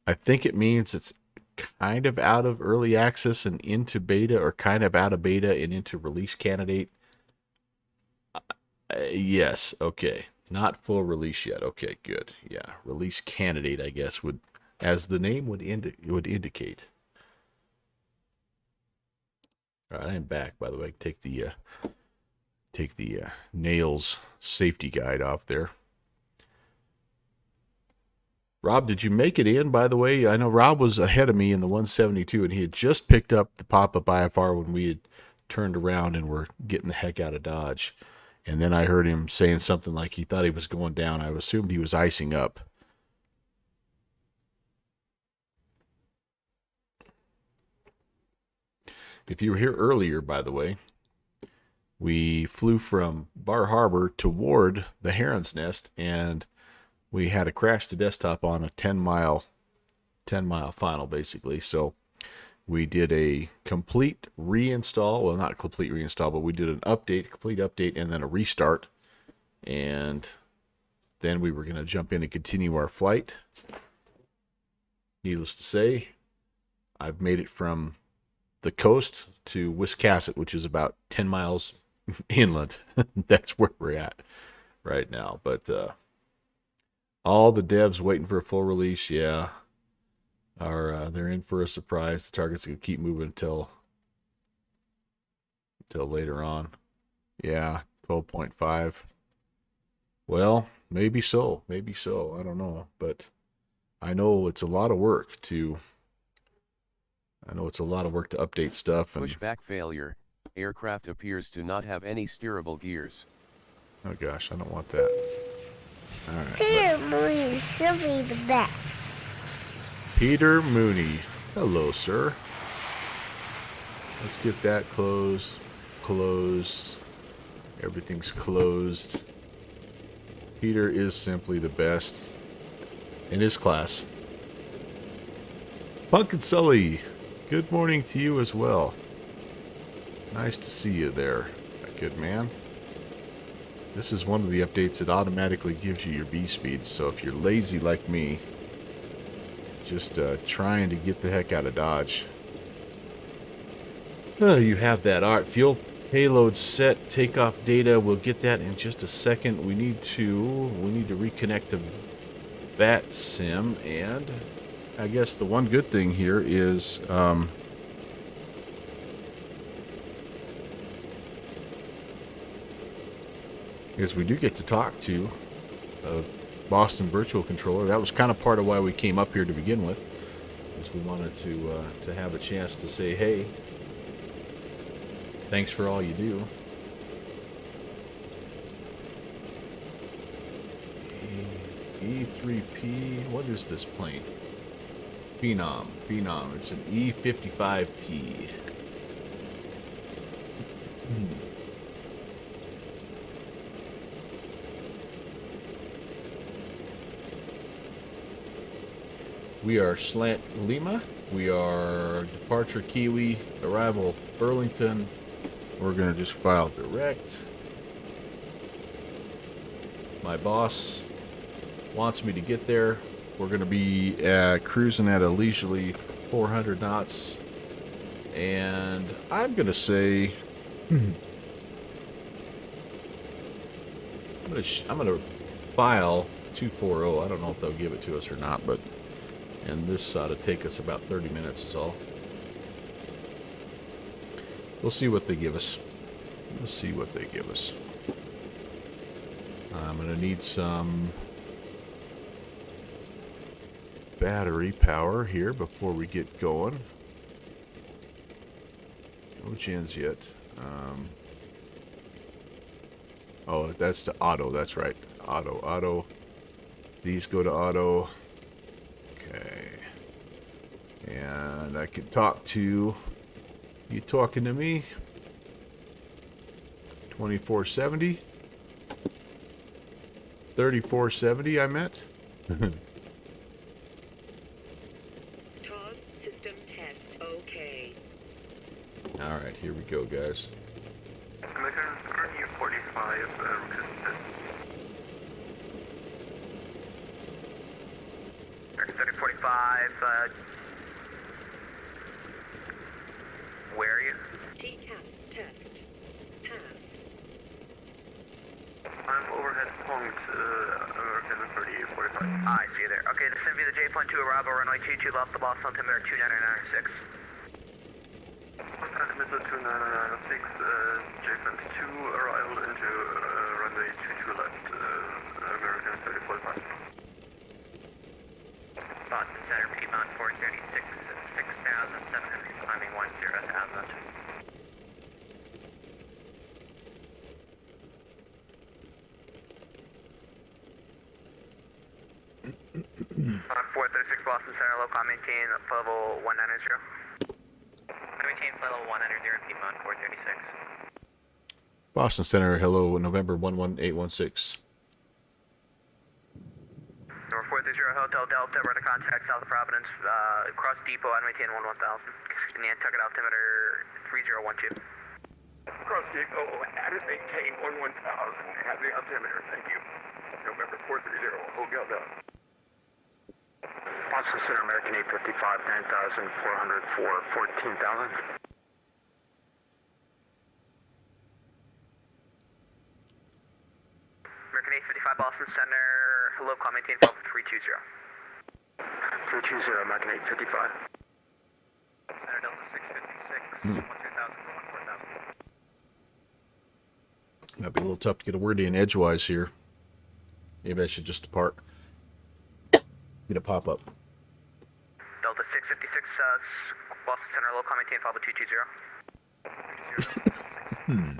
I think it means it's kind of out of early access and into beta, or kind of out of beta and into release candidate. Yes, okay. Not full release yet. Okay, good. Yeah, release candidate, I guess, would, as the name would indicate. All right, I'm back. By the way, take the nails safety guide off there. Rob, did you make it in? By the way, I know Rob was ahead of me in the 172, and he had just picked up the pop-up IFR when we had turned around and were getting the heck out of Dodge. And then I heard him saying something like he thought he was going down. I assumed he was icing up. If you were here earlier, by the way, we flew from Bar Harbor toward the Heron's Nest, and we had a crash to desktop on a 10-mile final, basically. So we did a complete reinstall. Well, not complete reinstall, but we did an update, complete update, and then a restart. And then we were going to jump in and continue our flight. Needless to say, I've made it from the coast to Wiscasset, which is about 10 miles inland. That's where we're at right now. But all the devs waiting for a full release, yeah, are they're in for a surprise. The target's gonna keep moving until later on. Yeah, 12.5. Well, maybe so. Maybe so. I don't know, but I know it's a lot of work to. I know it's a lot of work to update stuff. And Pushback failure. Aircraft appears to not have any steerable gears. Oh gosh, I don't want that. All right. Peter Mooney, Sylvie the Bat. Peter Mooney. Hello, sir. Let's get that closed. Close. Everything's closed. Peter is simply the best in his class. Pumpkin Sully, good morning to you as well. Nice to see you there, good man. This is one of the updates that automatically gives you your B speeds, so if you're lazy like me, just trying to get the heck out of Dodge. Oh, you have that. Alright, fuel payload set, takeoff data. We'll get that in just a second. We need to reconnect to that sim, and I guess the one good thing here is we do get to talk to a Boston virtual controller. That was kind of part of why we came up here to begin with, is we wanted to have a chance to say, hey, thanks for all you do. E3P, what is this plane? Phenom. It's an E55P. We are Slant Lima. We are departure Kiwi, arrival Burlington. We're going to just file direct. My boss wants me to get there. We're going to be cruising at a leisurely 400 knots. And I'm going to say... I'm going to file 240. I don't know if they'll give it to us or not, but... And this ought to take us about 30 minutes is all. We'll see what they give us. We'll see what they give us. I'm going to need some battery power here before we get going. No gens yet. Oh, that's to auto. That's right. Auto. These go to auto. Okay. And I can talk to you talking to me. 2470. 3470 I meant. TOS system test okay. Alright, here we go, guys. American 45 American 3045, where are you? TCAS test. Pass. I'm overhead point, American 3045. I see you there. Okay, this is the J.2 arrival, runway 22 left, the Boston altimeter 29996. Boston altimeter 29996, J.2 arrival into runway 22 left, American 3045. Boston Center, Piedmont 436, 6,700, climbing 10,000. On 436 Boston Center, local, maintain flight level 190. Maintain flight level 190, Piedmont 436. Boston Center, hello, November 11816. Number 430 Hotel Delta, radar contact south of Providence, cross depot, and maintain 1000. In the Nantucket altimeter 3012. Cross depot, and maintain 11,000. Have the altimeter, thank you. November 430, hold Delta. Boston Center, American 855, 9,400 for 14,000. American 855, Boston Center, hello, call maintain flight 320. 320, American 855. Center Delta 656, 12,000 for 14,000. Might be a little tough to get a word in edgewise here. Maybe I should just depart. Get a pop-up. Delta 656, Boston Center, low comment, maintain flight 220.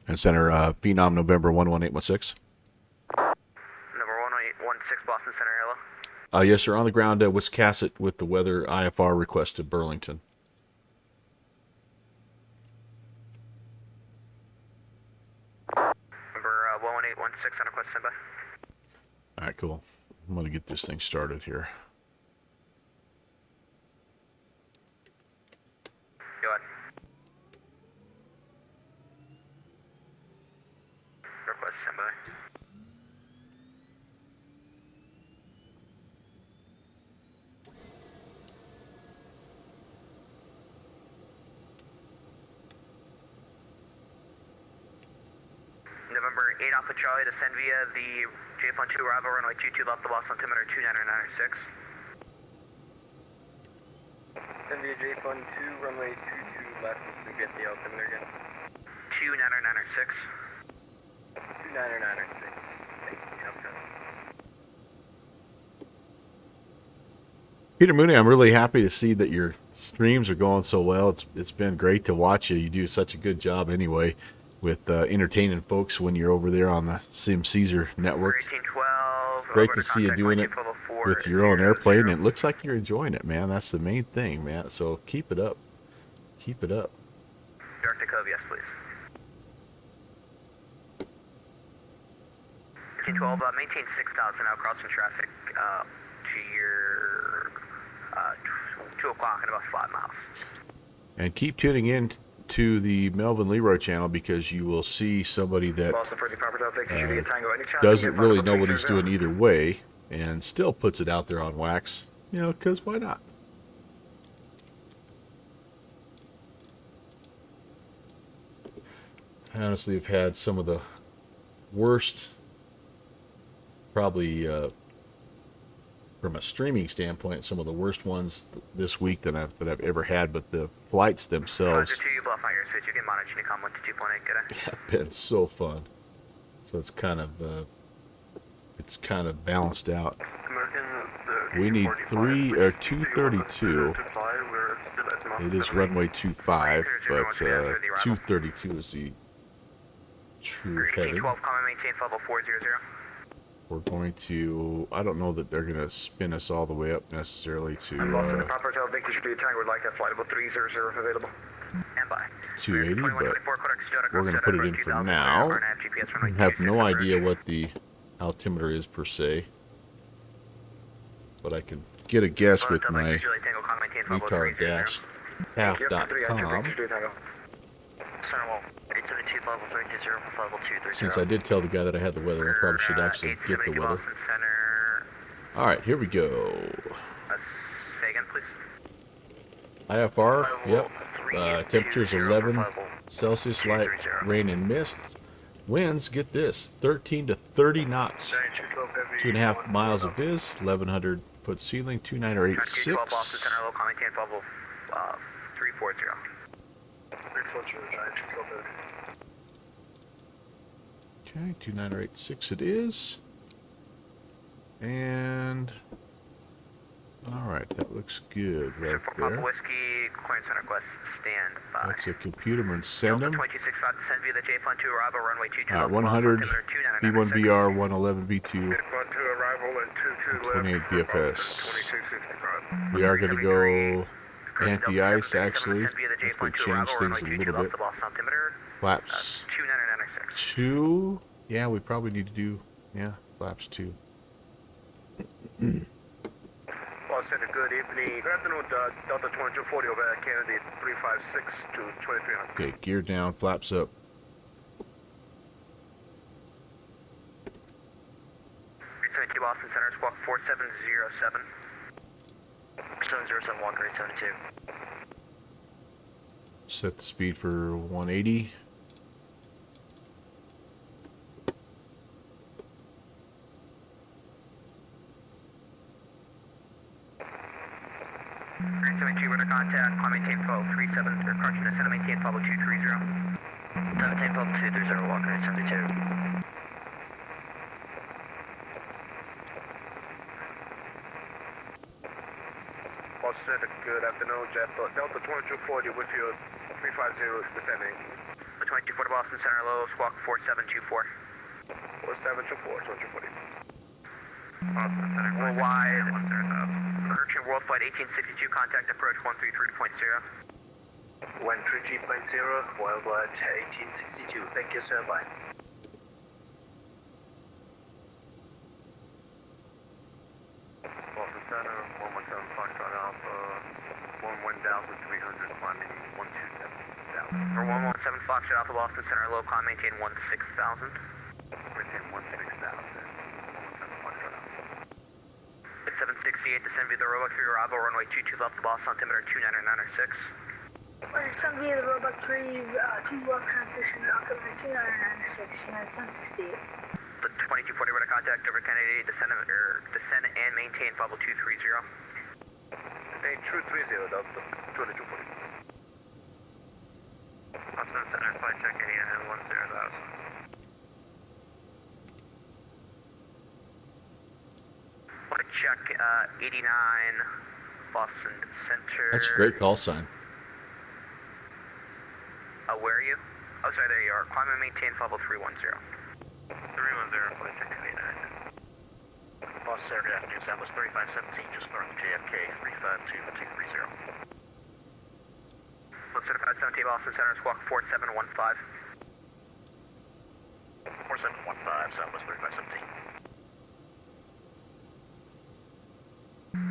And Center, Phenom, November 11816. Number 1816, Boston Center, hello. Yes, sir. On the ground, Wiscasset with the weather IFR request to Burlington. 16 on request, standby. All right, cool. I'm going to get this thing started here. Go ahead. Request, standby. November 8 Alpha Charlie, descend via the J-Plane 2 arrival, runway 22 left, the loss altimeter 29906. Send via J-Plane 2, runway 22 left, to get the altimeter again. 29906. 2996. Thank you, okay. Peter Mooney, I'm really happy to see that your streams are going so well. It's been great to watch you. You do such a good job anyway with entertaining folks when you're over there on the Sim Caesar network. 1812. It's great to see you doing it with your own airplane, and it looks like you're enjoying it, man. That's the main thing, man. So keep it up. Keep it up. Director Cove, yes, please. 1812, maintain 6,000 now, crossing traffic to your 2 o'clock in about 5 miles. And keep tuning in to the Melvin Leroy channel, because you will see somebody that doesn't really know what he's doing either way and still puts it out there on wax, you know, because why not? I honestly have had some of the worst, probably from a streaming standpoint, some of the worst ones this week that I've ever had. But the flights themselves You bluff on your switch. You can monitor Unicom 122.8. Good. have been so fun. So it's kind of balanced out. We need 232. It is runway 25, but 232 is the true heading. 1812, common maintain level 400. We're going to, I don't know that they're going to spin us all the way up necessarily to Boston, the proper hotel, Victor should be a Tango, would like that flight level 300 available. And by 280, but we're going to put it in for now. I have no idea what the altimeter is per se, but I can get a guess with my VTAR-half.com. Since I did tell the guy that I had the weather, I probably should actually get the weather. All right, here we go. Say again, please. IFR, yep. Temperature's 11 Celsius, light rain and mist. Winds, get this, 13 to 30 knots. 2.5 miles of viz, 1,100 foot ceiling, 2986. Okay, 2986 it is. And all right, that looks good right there. Whiskey, clearance on request, stand by. That's a computer send them. 265 descend via the J-Plane 2 arrival, runway 22. All right, 100 B1BR, 111 B2, 28 VFS. We are going to go anti-ice actually. That's going to change things a little bit. Flaps 2. Yeah, we probably need to do, flaps 2. Good evening. Good afternoon, Delta 2240 over at Kennedy 356 to 2300. Okay, gear down, flaps up. 372 Boston Center, squawk 4707. 707, walk rate 72. Set the speed for 180. Contact, climb maintain 1237, or correction, descend maintain 230. Maintain 230, walk rate 72. Boston, good afternoon, Delta 2240 with you, 350 descending. 2240 Boston Center, low, squawk 4724. 4724, 2240. Boston Center, worldwide, Merchant World Flight 1862, contact approach 133.0. 133.0, worldwide 1862, thank you, sir, bye. climbing 127,000. For 117 Foxtrot Alpha Boston Center, low climb, maintain 16,000. Maintain 16,000. 768, descend via the Roebuck 3 Bravo, runway 22 left, Boston, altimeter 29906. Descend via the Roebuck 3, 2 left transition, altimeter 29906, United 768. The 2240 radar contact over Kennedy, descend and maintain level 230. Maintain 230, Delta 2240. Boston Center, flight check 8910,000. Flight check 89, Boston Center. That's a great call sign. Where are you? Oh, sorry, there you are. Climb and maintain level 310. 310, flight check 89. Boston Center, good afternoon. Southwest 3517, just north of JFK, 352-230. Let's certified 17 Boston Center, squawk 4715. 4715, Southwest 3517.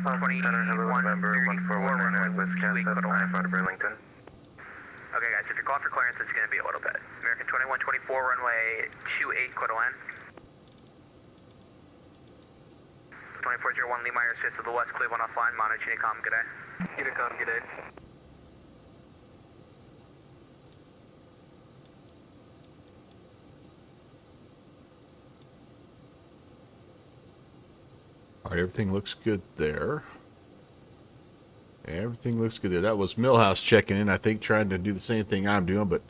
20 Center, November 1419, Wisconsin, 5 out of Burlington. Okay, guys, if you're calling for clearance, it's going to be a little bit. American 2124, runway 28, quarter line. 2401, Lee Myers, face to the west, Cleveland offline, monitor Unicom, good day. Unicom, good day. All right, everything looks good there. Everything looks good there. That was Millhouse checking in, I think, trying to do the same thing I'm doing, but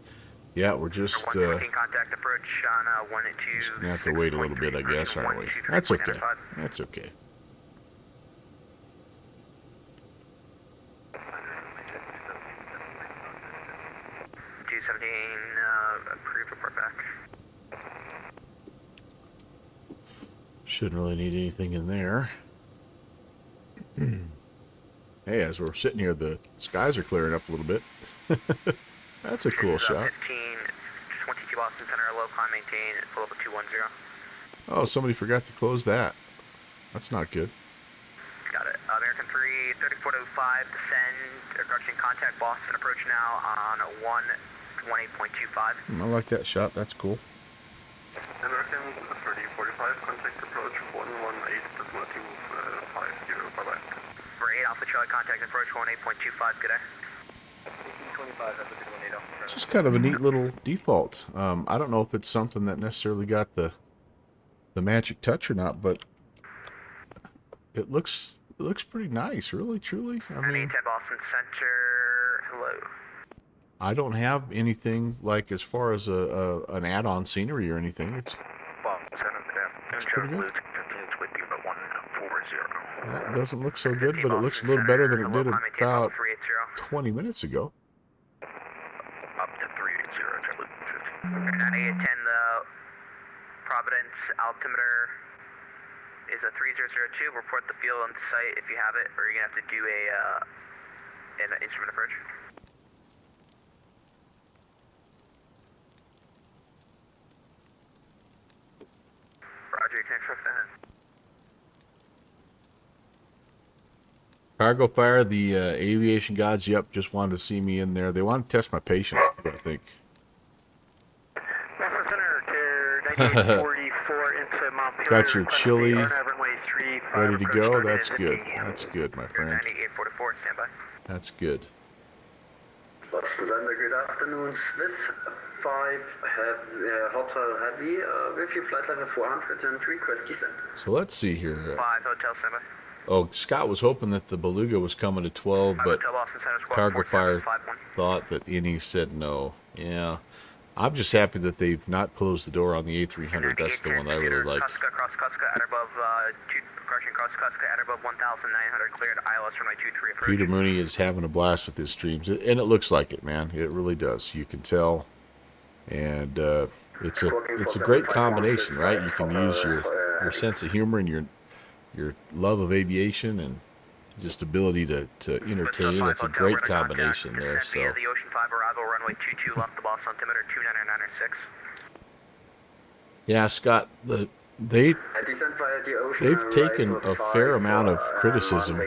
yeah, we're just contact approach on 1-2. just gonna have to wait a little bit, I guess, aren't we? That's okay. That's okay. Approved, report back. Shouldn't really need anything in there. Hey, as we're sitting here, the skies are clearing up a little bit. That's a cool shot. 15, 22 Boston Center, low climb, maintain, level 210. Oh, somebody forgot to close that. That's not good. Got it. American 3, 3405, descend, approaching contact Boston, approach now on 120.25. I like that shot. That's cool. American 3045, contact approach 118.50, bye-bye. For 8 Alpha Charlie, contact approach 18.25, good day. 25, that's a good one, It's just kind of a neat little default. I don't know if it's something that necessarily got the magic touch or not, but it looks pretty nice, really, truly. I mean, 10 Boston Center, hello. I don't have anything like as far as an add-on scenery or anything. It's pretty good. That doesn't look so good, but it looks a little better than it did about 20 minutes ago. Up to 380, 9810, the Providence altimeter is a 3002. Report the field on site if you have it, or you're going to have to do an instrument approach. Roger, you can extract that. Cargo Fire, the aviation gods, yep, just wanted to see me in there. They wanted to test my patience, I think. Boston Center, Care 9844 into Montpelier. Got your chili ready to go. Approach That's good. That's good, my friend. 9844, stand by. That's good. Boston Center, good afternoon. Swiss 5 Hotel Heavy with your flight level 400 and request descent. So let's see here. 5 Hotel, stand by. Oh, Scott was hoping that the Beluga was coming to 12, but Cargo Fire thought that Innie said no. Yeah. I'm just happy that they've not closed the door on the A300. That's the one I really like. Cross Cuska, at above, cross Cuska, at above 1,900, cleared, ILS runway 23 approach. Peter Mooney is having a blast with his streams, and it looks like it, man. It really does. You can tell. And it's a great combination, right? You can use your sense of humor and your love of aviation and just ability to entertain. It's a great combination there. So the Ocean 5 arrival, runway 22 left, the Boston altimeter 29906. yeah, Scott, they've taken a fair amount of criticism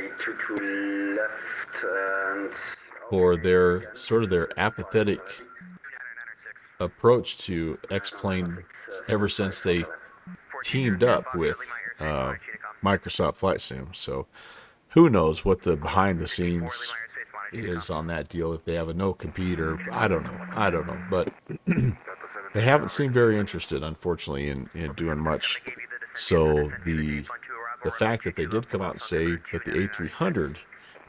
for their sort of their apathetic approach to X-Plane ever since they teamed up with Microsoft Flight Sim. So who knows what the behind the scenes is on that deal, if they have a no compete, or I don't know, but they haven't seemed very interested, unfortunately, in doing much. So the fact that they did come out and say that the A300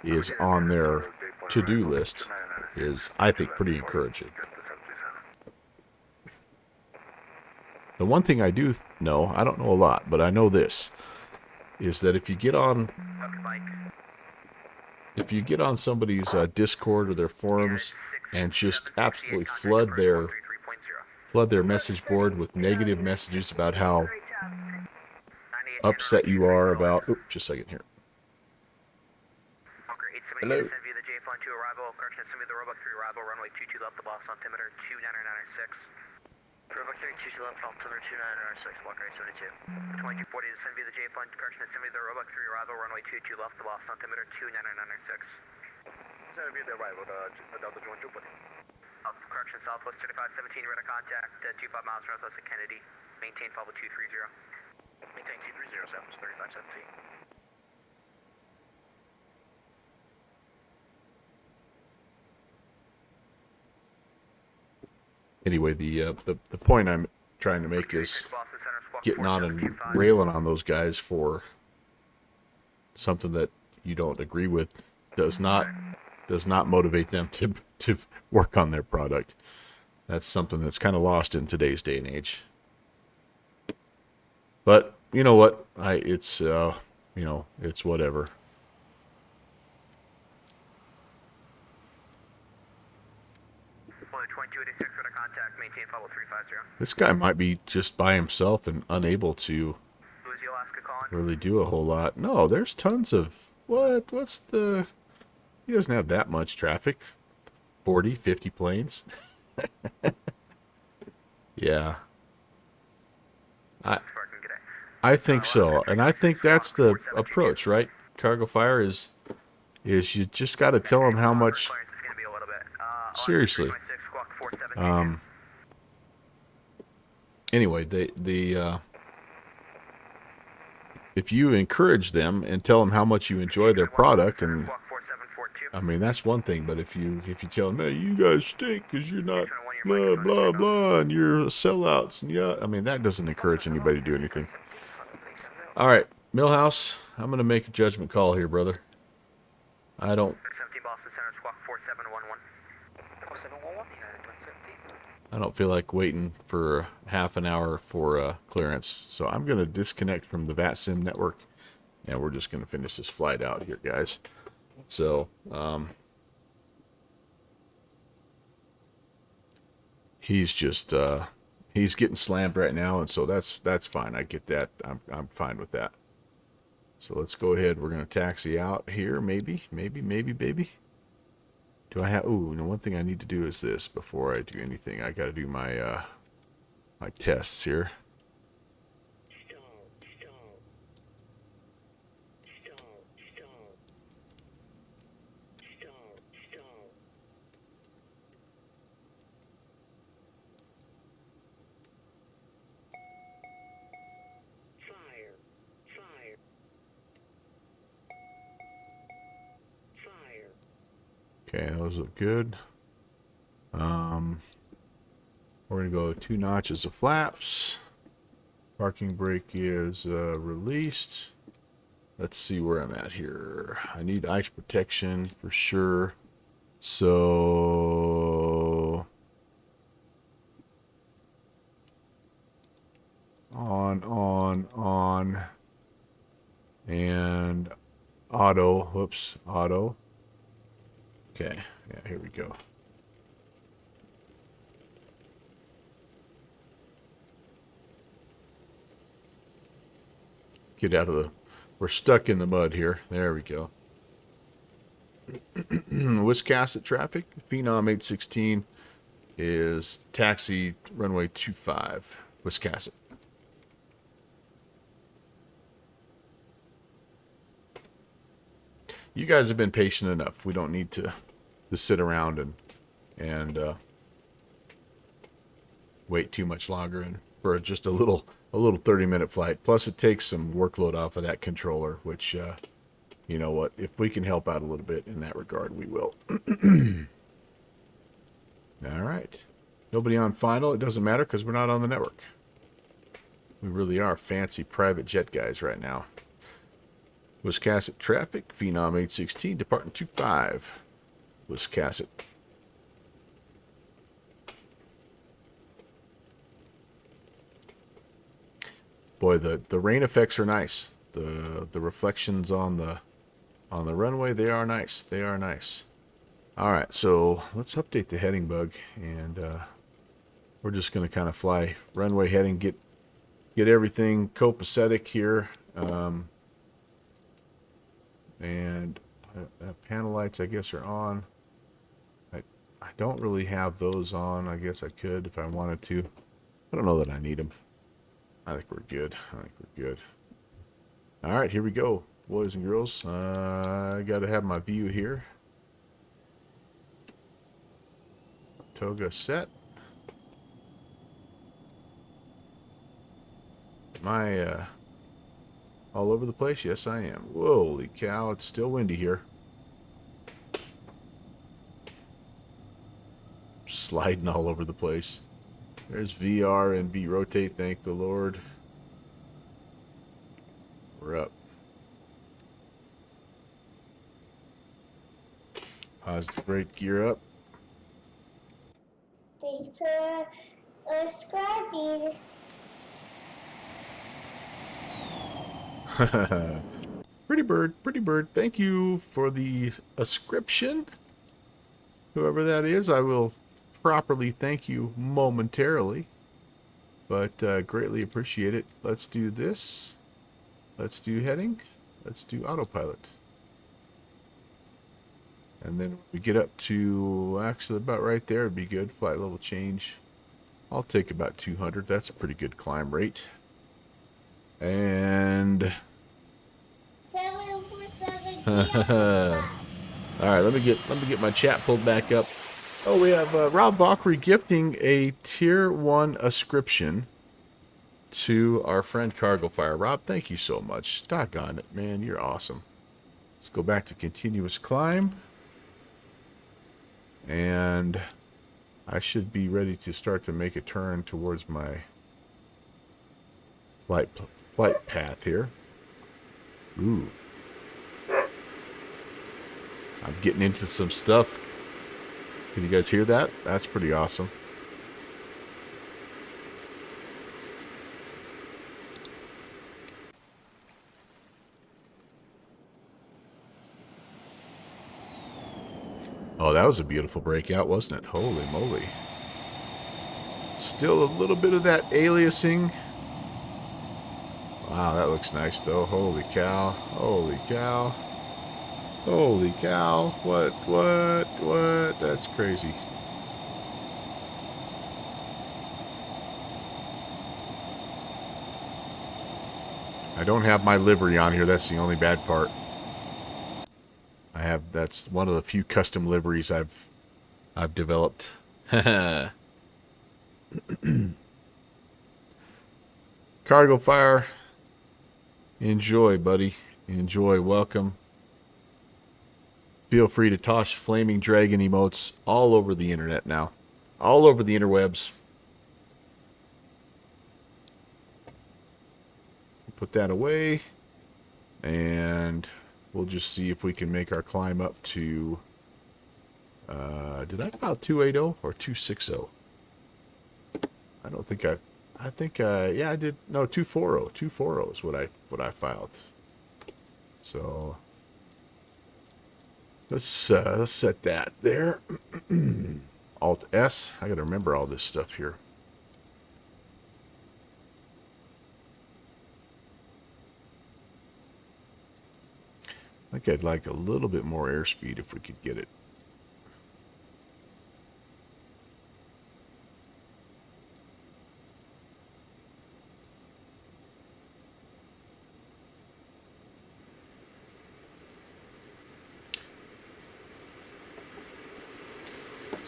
is on their to-do list is, I think, pretty encouraging. The one thing I do know, I don't know a lot, but I know this, is that if you get on somebody's Discord or their forums and just absolutely flood their message board with negative messages about how upset you are about... Oops, just a second here. Hello. Robux 3 left, altimeter 2996, block rate 72. 2240 to send via the J flight, correction, send via the Robux 3 arrival, runway 22 left, the lost altimeter 29996. Send via the arrival, Delta 212. Correction, Southwest 3517, radar contact, 25 miles northwest of Kennedy. Maintain level 230. Maintain 230, Southwest 3517. Anyway, the point I'm trying to make is getting on and railing on those guys for something that you don't agree with does not motivate them to work on their product. That's something that's kind of lost in today's day and age. But you know what? It's whatever. This guy might be just by himself and unable to really do a whole lot. No, there's tons of... What's the... He doesn't have that much traffic. 40, 50 planes. Yeah. I think so. And I think that's the approach, right? Cargo Fire is you just got to tell them how much... Seriously. Anyway, if you encourage them and tell them how much you enjoy their product, and I mean that's one thing, but if you tell them, hey, you guys stink because you're not blah blah blah and you're sellouts, and yeah, I mean that doesn't encourage anybody to do anything. All right, Millhouse, I'm gonna make a judgment call here, brother. I don't feel like waiting for half an hour for clearance. So I'm going to disconnect from the VATSIM network. And we're just going to finish this flight out here, guys. So, he's just, he's getting slammed right now. And so that's fine. I get that. I'm fine with that. So let's go ahead. We're going to taxi out here. Maybe, baby. Do I have... Ooh, no, one thing I need to do is this before I do anything. I got to do my my tests here. Okay, those look good. We're going to go 2 notches of flaps. Parking brake is released. Let's see where I'm at here. I need ice protection for sure. So... On. And auto. Whoops, auto. Okay, yeah, here we go. Get out of the... We're stuck in the mud here. There we go. Wiscasset traffic. Phenom 816 is taxi runway 25. Wiscasset. You guys have been patient enough. We don't need to to sit around and wait too much longer and for just a little 30-minute flight. Plus, it takes some workload off of that controller, which you know what? If we can help out a little bit in that regard, we will. All right. Nobody on final. It doesn't matter because we're not on the network. We really are fancy private jet guys right now. Wiscasset traffic, Phenom 816, departing 25. Wiscasset. Boy, the rain effects are nice. The reflections on the runway, they are nice. They are nice. All right, so let's update the heading bug, and we're just going to kind of fly runway heading, get everything copacetic here, and panel lights, I guess, are on. I don't really have those on. I guess I could if I wanted to. I don't know that I need them. I think we're good. All right, here we go, boys and girls. I got to have my view here. Toga set. Am I all over the place? Yes, I am. Holy cow, it's still windy here. Sliding all over the place. There's VR and V-rotate, thank the Lord. We're up. Positive brake gear up. Thanks for subscribing. Pretty bird, thank you for the ascription. Whoever that is, I will properly thank you momentarily. But greatly appreciate it. Let's do this. Let's do heading. Let's do autopilot. And then we get up to, actually about right there would be good. Flight level change. I'll take about 200. That's a pretty good climb rate. And 747. all right, let me get my chat pulled back up. Oh, we have Rob Valkyrie gifting a Tier 1 ascription to our friend Cargo Fire. Rob, thank you so much. Doggone it, man. You're awesome. Let's go back to continuous climb. And I should be ready to start to make a turn towards my flight path here. Ooh. I'm getting into some stuff. Can you guys hear that? That's pretty awesome. Oh, that was a beautiful breakout, wasn't it? Holy moly. Still a little bit of that aliasing. Wow, that looks nice, though. Holy cow. Holy cow. Holy cow. What? That's crazy. I don't have my livery on here. That's the only bad part. That's one of the few custom liveries I've developed. Cargo Fire. Enjoy, buddy. Enjoy. Welcome. Feel free to toss flaming dragon emotes all over the internet now. All over the interwebs. Put that away. And we'll just see if we can make our climb up to... did I file 280 or 260? I don't think yeah, I did. No, 240. 240 is what I filed. So let's set that there. Alt S. I got to remember all this stuff here. I think I'd like a little bit more airspeed if we could get it.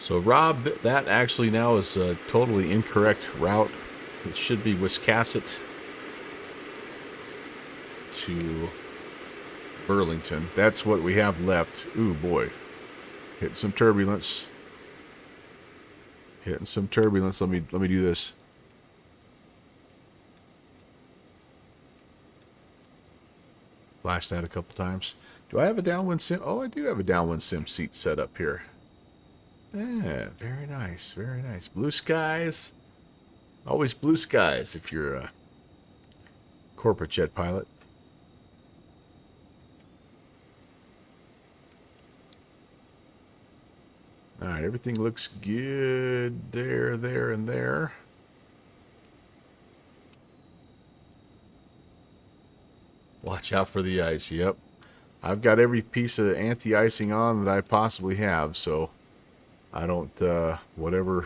So Rob, that actually now is a totally incorrect route. It should be Wiscasset to Burlington. That's what we have left. Ooh, boy. Hitting some turbulence. Hitting some turbulence. Let me do this. Flashed that a couple times. Do I have a downwind sim? Oh, I do have a downwind sim seat set up here. Yeah, very nice, very nice. Blue skies. Always blue skies if you're a corporate jet pilot. Alright, everything looks good there, and there. Watch out for the ice, yep. I've got every piece of anti-icing on that I possibly have, so I don't, whatever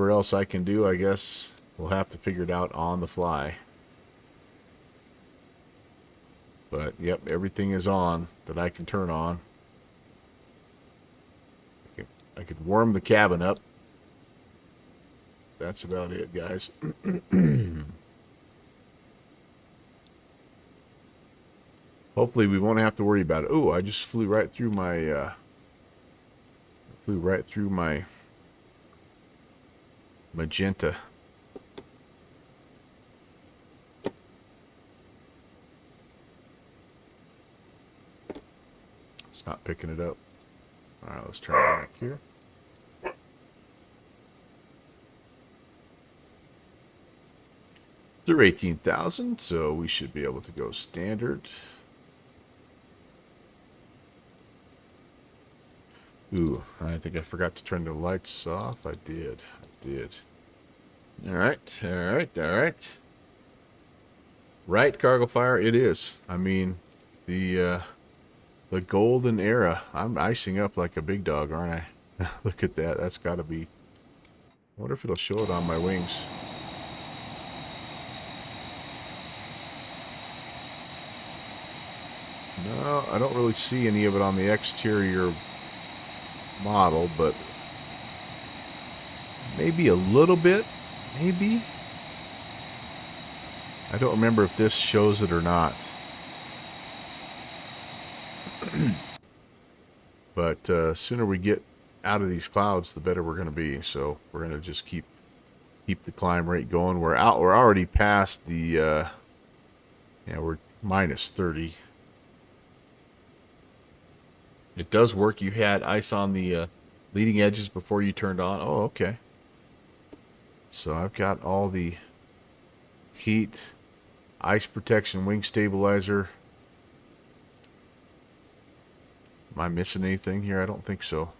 else I can do, I guess we'll have to figure it out on the fly. But, yep, everything is on that I can turn on. I could warm the cabin up. That's about it, guys. Hopefully we won't have to worry about it. Oh, I just flew right through my magenta. It's not picking it up. All right, let's turn it back here. Through 18,000, so we should be able to go standard. Ooh, I think I forgot to turn the lights off. I did. All right. Right, Cargo Fire, it is. I mean, the golden era. I'm icing up like a big dog, aren't I? Look at that. That's got to be... I wonder if it'll show it on my wings. No, I don't really see any of it on the exterior model, but maybe a little bit, maybe. I don't remember if this shows it or not. But sooner we get out of these clouds, the better we're going to be. So we're going to just keep the climb rate going. We're already past the we're minus 30. It does work. You had ice on the leading edges before you turned on. Oh, okay. So I've got all the heat, ice protection, wing stabilizer. Am I missing anything here? I don't think so.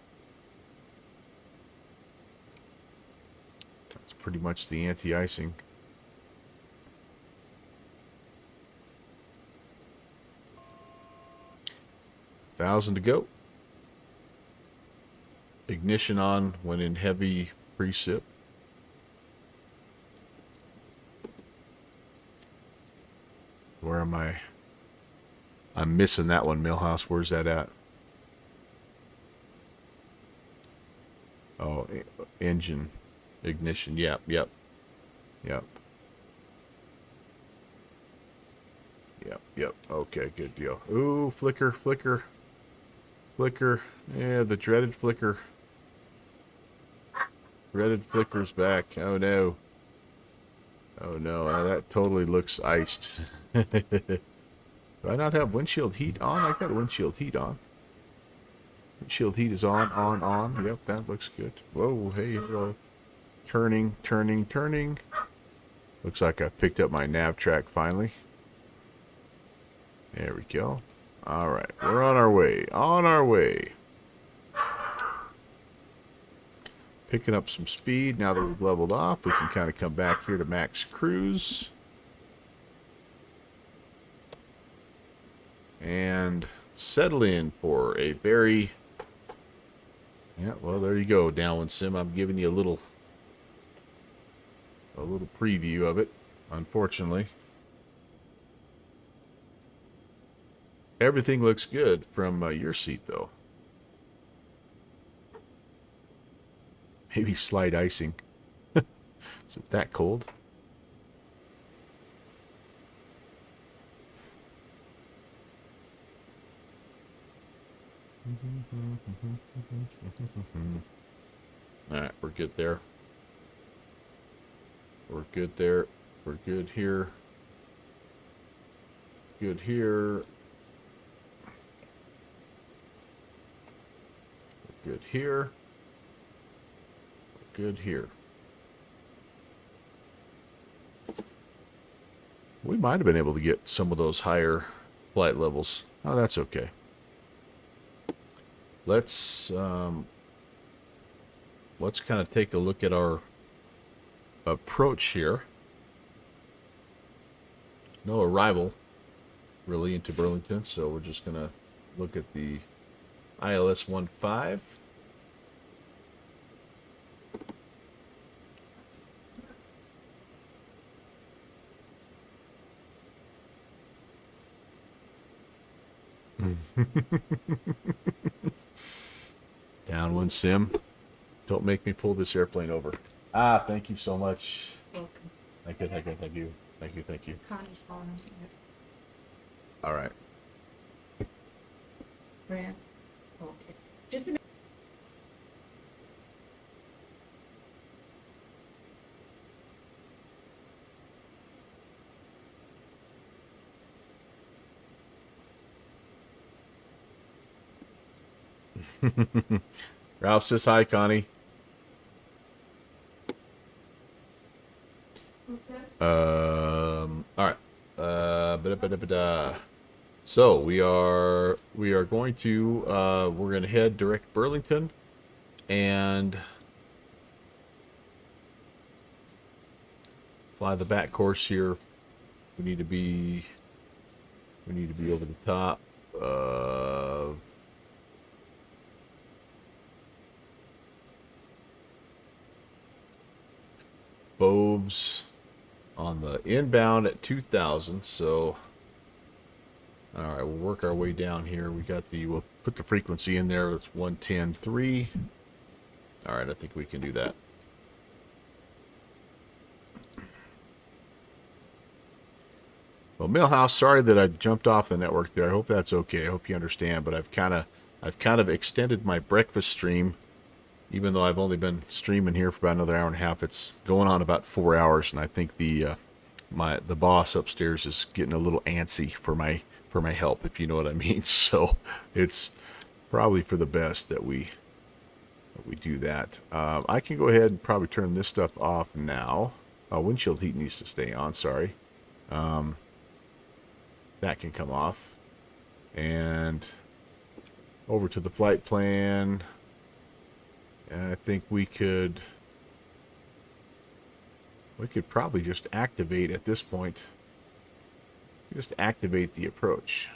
That's pretty much the anti-icing. $1,000 to go. Ignition on when in heavy precip. Where am I? I'm missing that one, Millhouse. Where's that at? Oh, engine ignition. Yep. Okay, good deal. Ooh, flicker. Yeah, the dreaded flicker. Dreaded flicker's back. Oh no. That totally looks iced. Do I not have windshield heat on? I got windshield heat on. Windshield heat is on. Yep, that looks good. Whoa, hey, hello. Turning. Looks like I picked up my nav track finally. There we go. Alright, we're on our way. Picking up some speed. Now that we've leveled off, we can kind of come back here to max cruise. And settle in for a very... Yeah, well, there you go, Downwind Sim. I'm giving you a little preview of it, unfortunately. Everything looks good from your seat, though. Maybe slight icing. Is it that cold? Alright, we're good there. We're good there. We're good here. Good here. We're good here. We're good here. We might have been able to get some of those higher flight levels. Oh, that's okay. Let's kind of take a look at our approach here. No arrival really into Burlington, so we're just gonna look at the ILS 15. Downwind sim. Don't make me pull this airplane over. Ah, thank you so much. Welcome. Thank you, thank you, thank you. Thank you, thank you. Connie's falling. All right. Brad. Okay. Just a minute. Ralph says hi, Connie. All right. So we are going to we're going to head direct Burlington, and fly the back course here. We need to be over the top of Bobes on the inbound at 2,000. So, all right, we'll work our way down here. We'll put the frequency in there. It's 110.3. All right, I think we can do that. Well, Millhouse, sorry that I jumped off the network there. I hope that's okay. I hope you understand, but I've kind of extended my breakfast stream. Even though I've only been streaming here for about another hour and a half, it's going on about 4 hours, and I think the boss upstairs is getting a little antsy for my help, if you know what I mean. So it's probably for the best that we do that. I can go ahead and probably turn this stuff off now. Windshield heat needs to stay on. Sorry, that can come off, and over to the flight plan. And I think we could probably just activate at this point. Just activate the approach.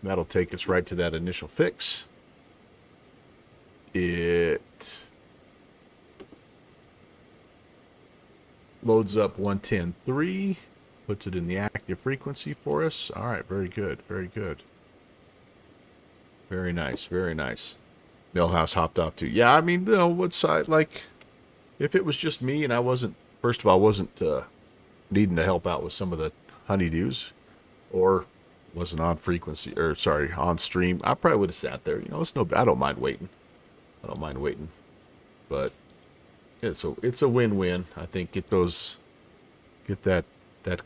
That'll take us right to that initial fix. It loads up 110.3, puts it in the active frequency for us. All right, very good, very good. Very nice, very nice. Millhouse hopped off too. Yeah, I mean, you know, what's like, if it was just me and I wasn't, first of all, wasn't needing to help out with some of the honeydews, or wasn't on frequency, or sorry, on stream, I probably would have sat there. You know, it's no, I don't mind waiting. I don't mind waiting, but it's a win-win. I think get that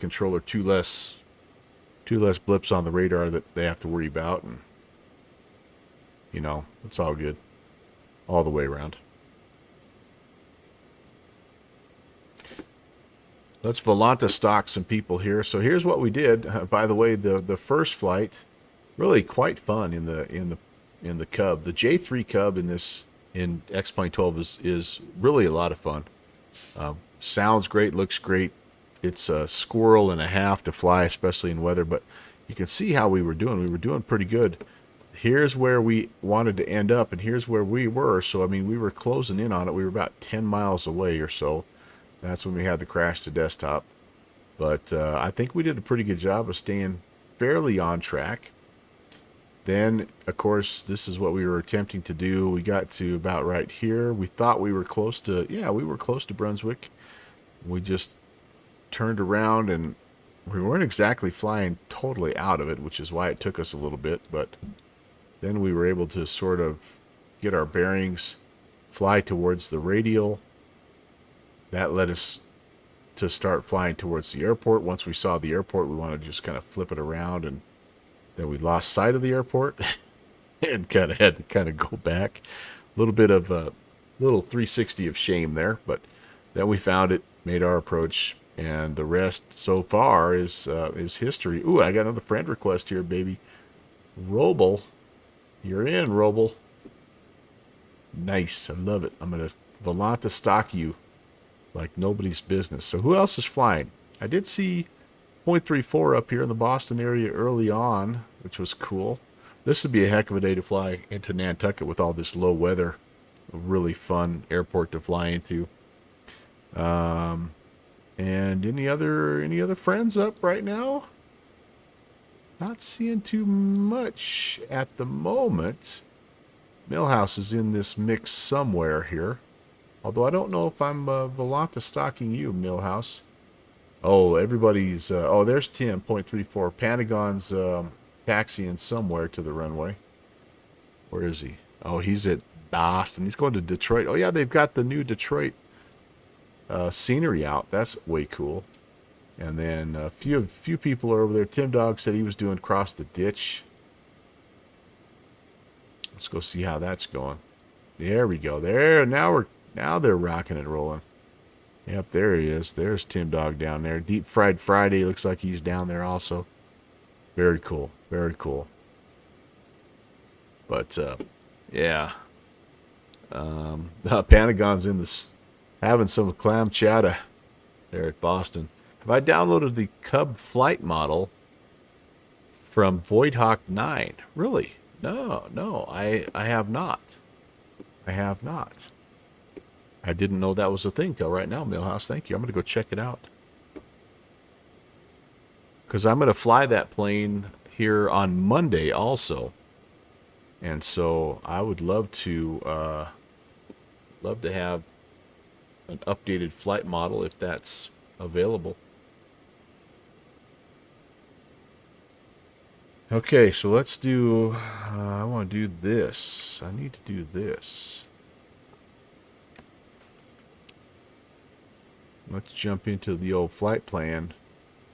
controller two less blips on the radar that they have to worry about, and you know, it's all good all the way around. Let's Volanta stock some people here. So here's what we did. By the way, the first flight, really quite fun in the Cub. The J3 Cub in X-Plane 12 is really a lot of fun. Sounds great, looks great. It's a squirrel and a half to fly, especially in weather. But you can see how we were doing. We were doing pretty good. Here's where we wanted to end up, and here's where we were. So, I mean, we were closing in on it. We were about 10 miles away or so. That's when we had the crash to desktop. But I think we did a pretty good job of staying fairly on track. Then, of course, this is what we were attempting to do. We got to about right here. We thought we were close to, yeah, we were close to Brunswick. We just turned around and we weren't exactly flying totally out of it, which is why it took us a little bit. But then we were able to sort of get our bearings, fly towards the radial. That led us to start flying towards the airport. Once we saw the airport, we wanted to just kind of flip it around, and then we lost sight of the airport and kind of had to kind of go back. A little bit of a little 360 of shame there, but then we found it, made our approach, and the rest so far is history. Ooh, I got another friend request here, baby. Roble, you're in, Roble. Nice, I love it. I'm gonna Volanta stock you like nobody's business. So who else is flying? I did see 0.34 up here in the Boston area early on, which was cool. This would be a heck of a day to fly into Nantucket with all this low weather. A really fun airport to fly into. And any other friends up right now? Not seeing too much at the moment. Millhouse is in this mix somewhere here. Although I don't know if I'm Volanta stalking you, Millhouse. Oh, everybody's... oh, there's Tim, 0.34. Pentagon's taxiing somewhere to the runway. Where is he? Oh, he's at Boston. He's going to Detroit. Oh, yeah, they've got the new Detroit scenery out. That's way cool. And then a few people are over there. Tim Dog said he was doing Cross the Ditch. Let's go see how that's going. There we go. There, now they're rocking and rolling. Yep, there he is. There's Tim Dog down there. Deep Fried Friday looks like he's down there also. Very cool. Very cool. But yeah. Pentagon's in this having some clam chowder there at Boston. Have I downloaded the Cub flight model from Voidhawk 9? Really? No, I have not. I have not. I didn't know that was a thing till right now, Millhouse. Thank you. I'm going to go check it out. Because I'm going to fly that plane here on Monday also. And so I would love to have an updated flight model if that's available. Okay, so let's do, I want to do this. I need to do this. Let's jump into the old flight plan.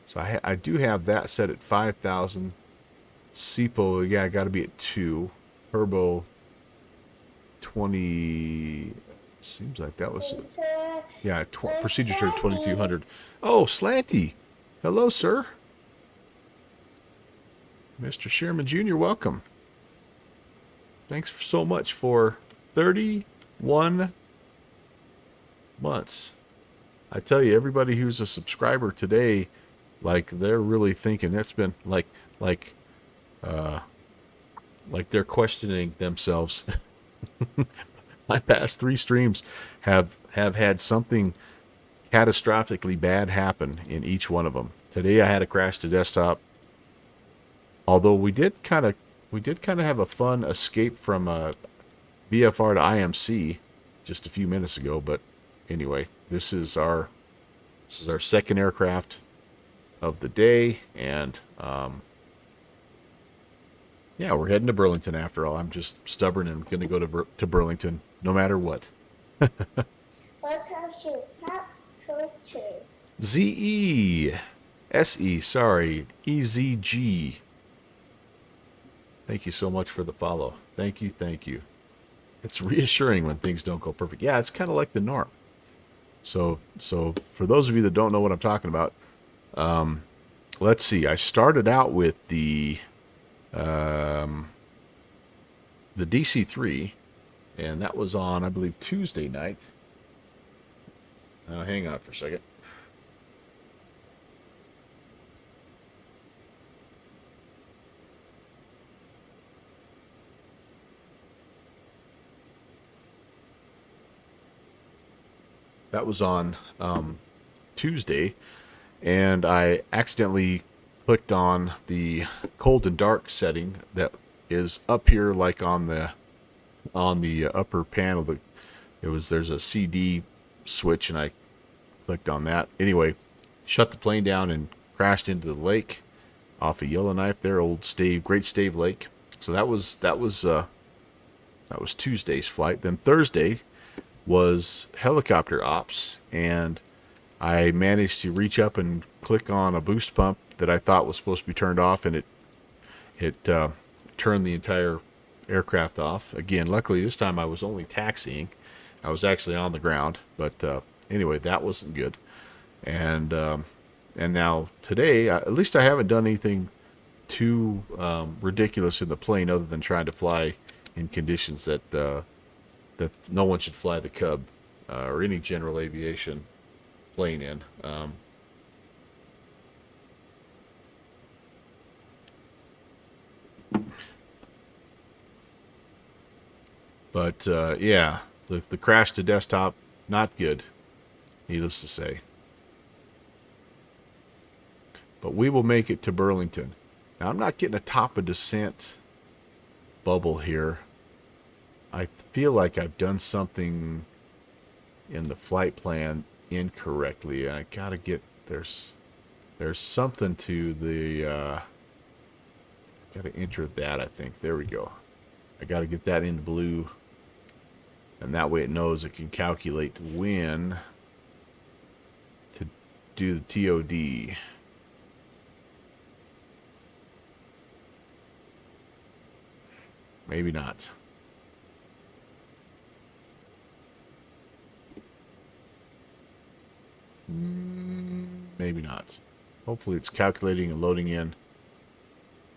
So I do have that set at 5,000. SIPO, yeah, I got to be at 2. Turbo 20, seems like that was, yeah, procedure trade 2200. Oh, Slanty. Hello, sir. Mr. Sherman Jr., welcome. Thanks so much for 31 months. I tell you, everybody who's a subscriber today, like, they're really thinking that's been like they're questioning themselves. My past 3 streams have had something catastrophically bad happen in each one of them. Today I had a crash to desktop. Although we did kind of have a fun escape from VFR to IMC just a few minutes ago. But anyway, this is our second aircraft of the day, and yeah, we're heading to Burlington after all. I'm just stubborn and going to go to Burlington no matter what. Welcome to Pop Culture. Z-E-S-E, sorry, E-Z-G. Thank you so much for the follow. Thank you, thank you. It's reassuring when things don't go perfect. Yeah, it's kind of like the norm. So for those of you that don't know what I'm talking about, let's see. I started out with the DC-3, and that was on, I believe, Tuesday night. Hang on for a second. That was on Tuesday, and I accidentally clicked on the cold and dark setting that is up here, like on the upper panel. There's a CD switch, and I clicked on that. Anyway, shut the plane down and crashed into the lake off of Yellowknife there, old Stave, Great Stave Lake. So that was Tuesday's flight. Then Thursday was helicopter ops, and I managed to reach up and click on a boost pump that I thought was supposed to be turned off, and it turned the entire aircraft off. Again, luckily this time I was only taxiing. I was actually on the ground, but anyway, that wasn't good. And now today, at least I haven't done anything too ridiculous in the plane, other than trying to fly in conditions that no one should fly the Cub or any general aviation plane in. But yeah, the crash to desktop, not good, needless to say. But we will make it to Burlington. Now, I'm not getting a top of descent bubble here. I feel like I've done something in the flight plan incorrectly. I gotta get, there's something to the, gotta enter that, I think. There we go. I gotta get that in blue. And that way it knows it can calculate when to do the TOD. Maybe not. Maybe not. Hopefully it's calculating and loading in.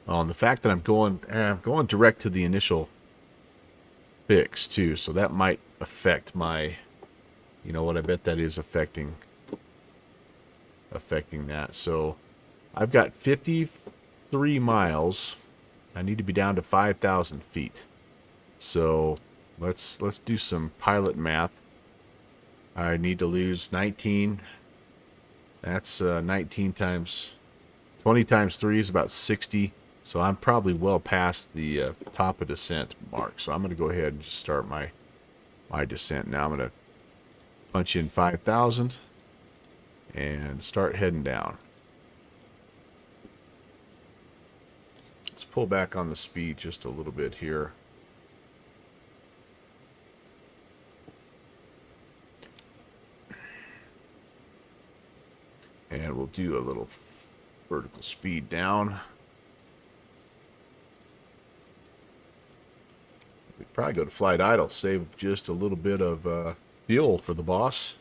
Oh, and the fact that I'm going direct to the initial fix too, so that might affect my, you know what, I bet that is affecting that. So I've got 53 miles. I need to be down to 5,000 feet. So let's do some pilot math. I need to lose 19. That's 19 times 20 times 3 is about 60. So I'm probably well past the top of descent mark. So I'm going to go ahead and just start my descent now. I'm going to punch in 5,000 and start heading down. Let's pull back on the speed just a little bit here. And we'll do a little vertical speed down. We'd probably go to flight idle, save just a little bit of fuel for the boss.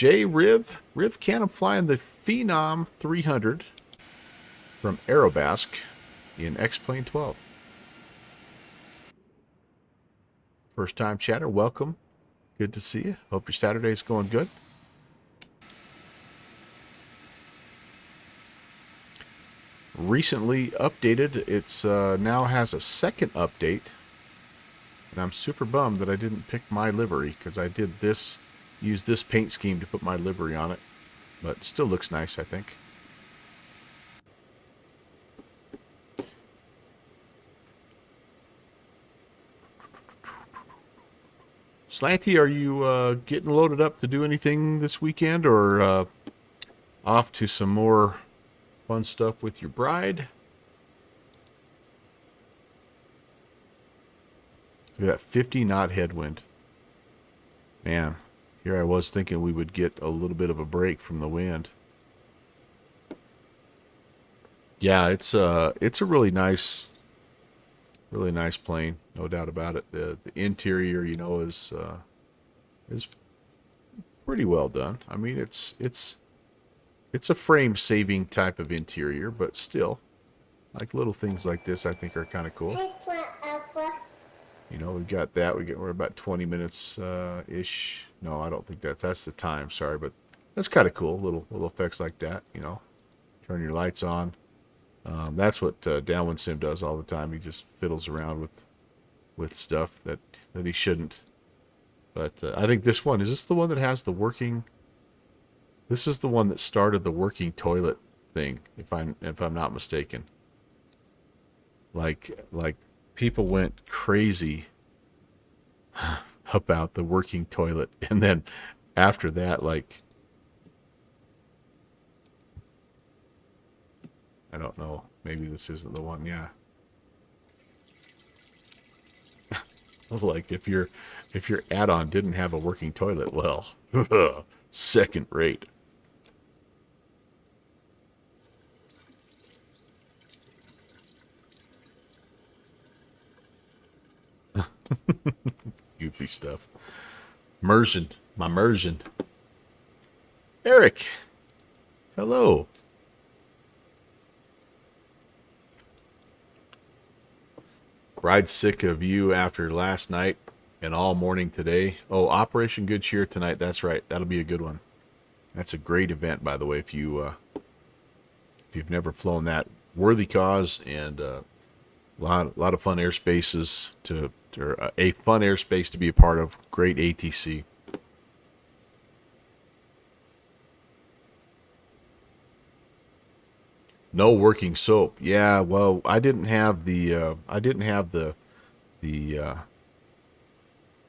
Riv Cannon flying the Phenom 300 from Aerobasque in X-Plane 12. First time chatter, welcome. Good to see you. Hope your Saturday's going good. Recently updated. It's now has a second update. And I'm super bummed that I didn't pick my livery, because I did use this paint scheme to put my livery on it. But it still looks nice, I think. Slanty, are you getting loaded up to do anything this weekend, or off to some more fun stuff with your bride? Look at that 50 knot headwind. Man, here I was thinking we would get a little bit of a break from the wind. Yeah, it's a really nice plane, no doubt about it. The interior, you know, is pretty well done. I mean, it's a frame saving type of interior, but still, like little things like this, I think are kind of cool. You know, we've got that. We're about 20 minutes ish. No, I don't think that's the time. Sorry, but that's kind of cool. Little effects like that. You know, turn your lights on. That's what Downwind Sim does all the time. He just fiddles around with stuff that he shouldn't. But I think this one, is this the one that has the working? This is the one that started the working toilet thing, if I'm not mistaken. like people went crazy about the working toilet, and then after that, like, I don't know, maybe this isn't the one. Yeah. Like if your add-on didn't have a working toilet, well, second rate. Goofy stuff. Immersion. My immersion. Eric. Hello. Bride's sick of you after last night and all morning today. Oh, Operation Good Cheer tonight. That's right. That'll be a good one. That's a great event, by the way. If you've never flown that, worthy cause, and a lot of fun airspaces a fun airspace to be a part of. Great ATC. No working soap. Yeah, well, I didn't have the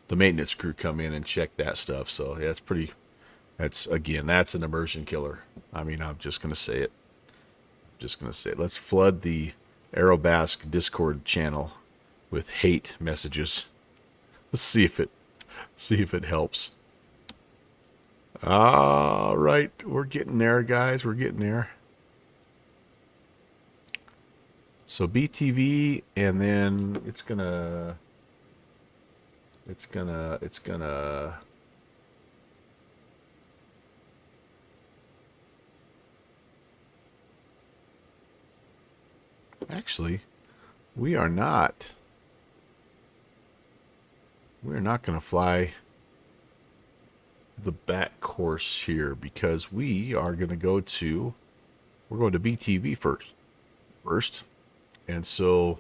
maintenance crew come in and check that stuff. So yeah, that's an immersion killer. I mean, I'm just gonna say it. Let's flood the Aerobasque Discord channel with hate messages. Let's see if it helps. All right, we're getting there, guys. We're getting there. So BTV, and then it's gonna actually, we're not gonna fly the back course here because we're going to BTV first. And so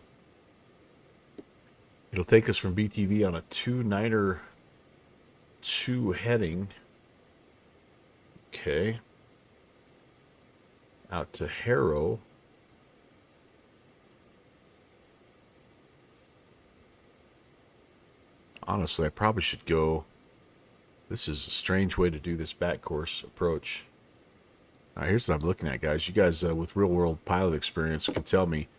it'll take us from BTV on a 29er 2 heading. Okay. Out to Harrow. Honestly, I probably should go. This is a strange way to do this back course approach. All right, here's what I'm looking at, guys. You guys with real world pilot experience can tell me.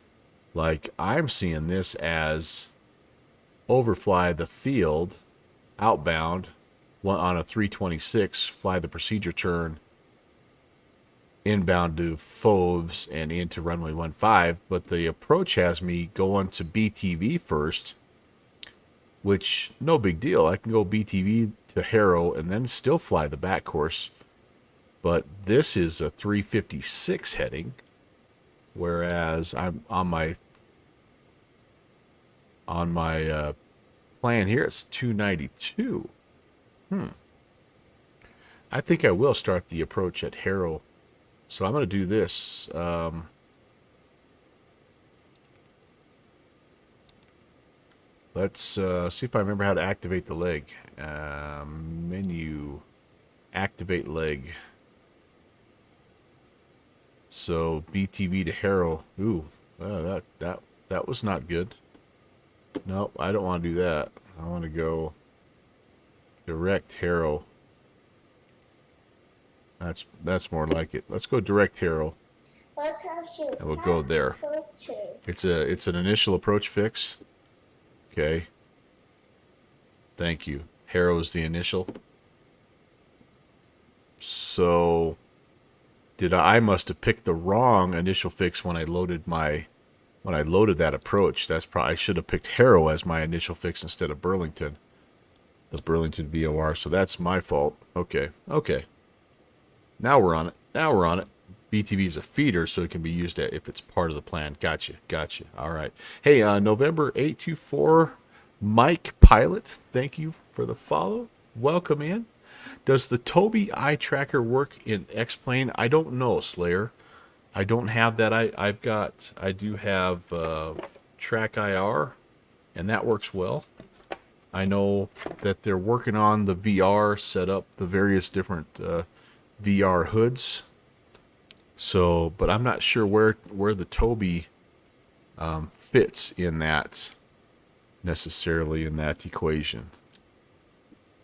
Like, I'm seeing this as overfly the field, outbound, on a 326, fly the procedure turn, inbound to Fauves and into runway 15. But the approach has me going to BTV first, which, no big deal. I can go BTV to Harrow and then still fly the back course. But this is a 356 heading. Whereas I'm on my plan here, it's 292. I think I will start the approach at Harrow. So I'm going to do this. Let's see if I remember how to activate the leg. Menu, activate leg. So BTV to Harrow. Ooh, that was not good. Nope, I don't want to do that. I want to go direct Harrow. That's more like it. Let's go direct Harrow. And we'll go there. It's an initial approach fix. Okay. Thank you. Harrow is the initial. So I must have picked the wrong initial fix when I loaded that approach. I should have picked Harrow as my initial fix instead of Burlington. The Burlington VOR. So that's my fault. Okay. Now we're on it. BTV is a feeder, so it can be used if it's part of the plan. Gotcha. All right. Hey, November 824, Mike Pilot, thank you for the follow. Welcome in. Does the Tobii eye tracker work in X-Plane? I don't know, Slayer. I don't have that. I do have Track IR, and that works well. I know that they're working on the VR setup, the various different VR hoods. So, but I'm not sure where the Tobii fits in that necessarily in that equation.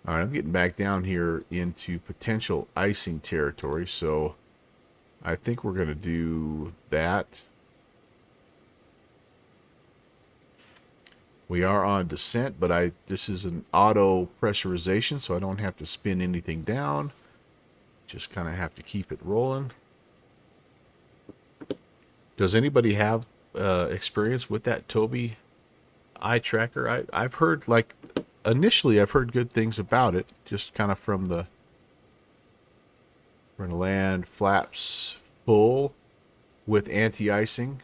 All right, I'm getting back down here into potential icing territory, so I think we're going to do that. We are on descent, but this is an auto pressurization, so I don't have to spin anything down. Just kind of have to keep it rolling. Does anybody have experience with that Tobii eye tracker? I've heard, like, initially I've heard good things about it, just kind of from the... We're going to land flaps full with anti-icing.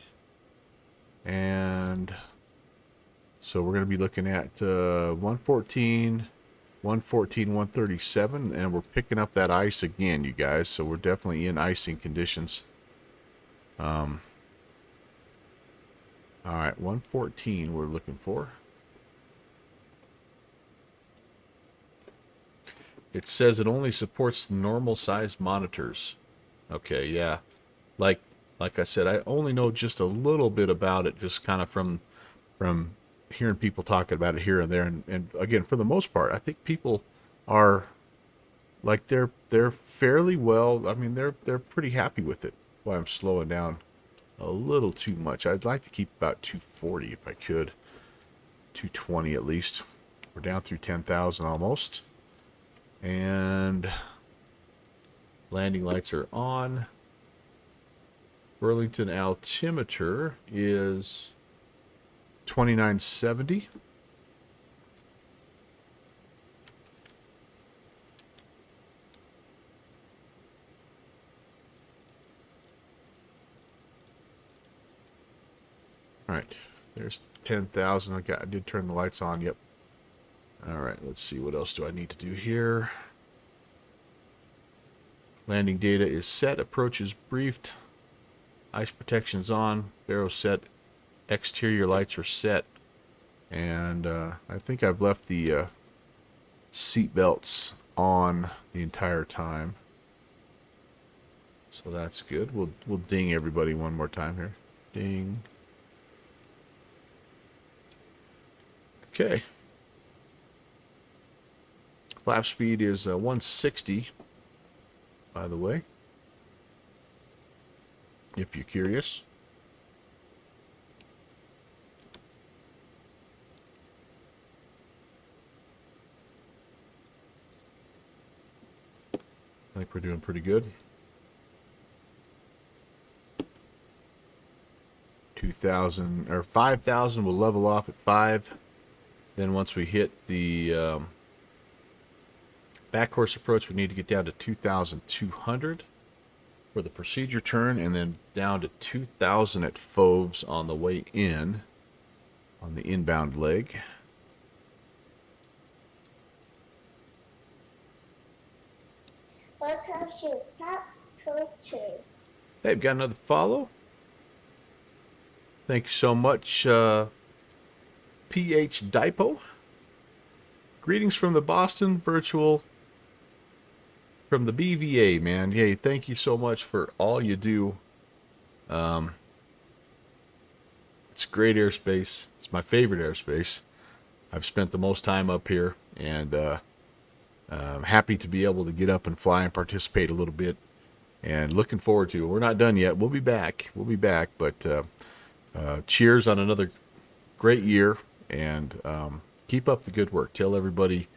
And so we're going to be looking at 114, 114, 137, and we're picking up that ice again, you guys. So we're definitely in icing conditions. All right, 114 we're looking for. It says it only supports normal size monitors. Okay, yeah. Like I said, I only know just a little bit about it, just kind of from hearing people talking about it here and there. And again, for the most part, I think people are like they're fairly well. I mean, they're pretty happy with it. Why I'm slowing down a little too much. I'd like to keep about 240 if I could. 220 at least. We're down through 10,000 almost. And landing lights are on. Burlington altimeter is 2970. All right, there's 10,000. I did turn the lights on. Yep. All right, let's see. What else do I need to do here? Landing data is set. Approach is briefed. Ice protection's on. Barrow set. Exterior lights are set. And I think I've left the seat belts on the entire time. So that's good. We'll ding everybody one more time here. Ding. Okay. Flap speed is 160, by the way, if you're curious. I think we're doing pretty good. 2,000 or 5,000 will level off at 5. Then once we hit the back course approach, we need to get down to 2,200 for the procedure turn, and then down to 2,000 at Fauves on the way in, on the inbound leg. Welcome to Pop Culture. Hey, we've got another follow. Thank you so much, PH Dipo. Greetings from the Boston virtual, from the BVA, man. Hey, thank you so much for all you do. It's great airspace. It's my favorite airspace. I've spent the most time up here, and I'm happy to be able to get up and fly and participate a little bit. And looking forward to it. We're not done yet. We'll be back. We'll be back. But cheers on another great year, and keep up the good work. Tell everybody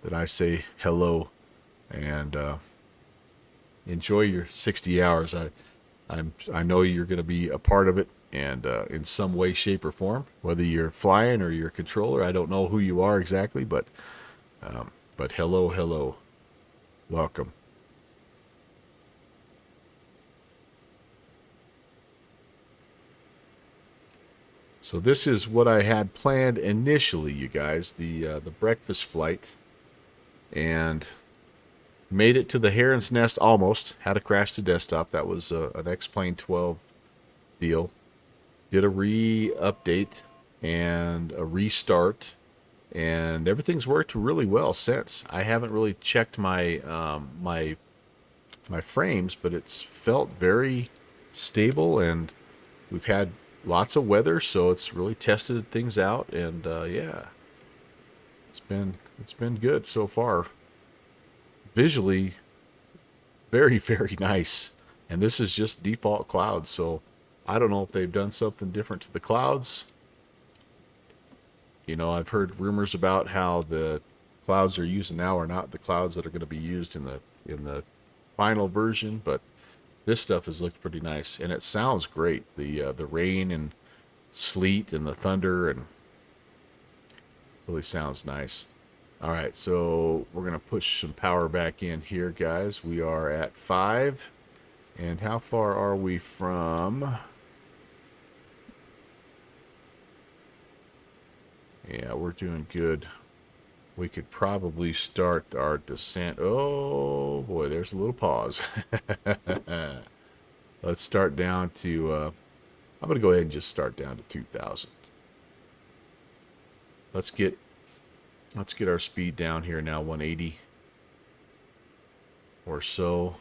that I say hello, and enjoy your 60 hours. I know you're going to be a part of it, and in some way, shape, or form. Whether you're flying or you're a controller, I don't know who you are exactly, but hello, hello, welcome. So this is what I had planned initially, you guys, the breakfast flight, and made it to the Heron's Nest almost. Had to crash to desktop. That was an X-Plane 12 deal. Did a re-update and a restart, and everything's worked really well since. I haven't really checked my my frames, but it's felt very stable, and we've had lots of weather, so it's really tested things out, and yeah, it's been good so far. Visually, very very nice, and this is just default clouds, so I don't know if they've done something different to the clouds. You know, I've heard rumors about how the clouds they're using now are not the clouds that are going to be used in the final version, but this stuff has looked pretty nice, and it sounds great. The rain and sleet and the thunder, and really sounds nice. All right, so we're gonna push some power back in here, guys. We are at 5, and how far are we from? Yeah, we're doing good. We could probably start our descent. Oh boy, there's a little pause. Let's start down to, I'm going to go ahead and just start down to 2,000. Let's get our speed down here now, 180 or so.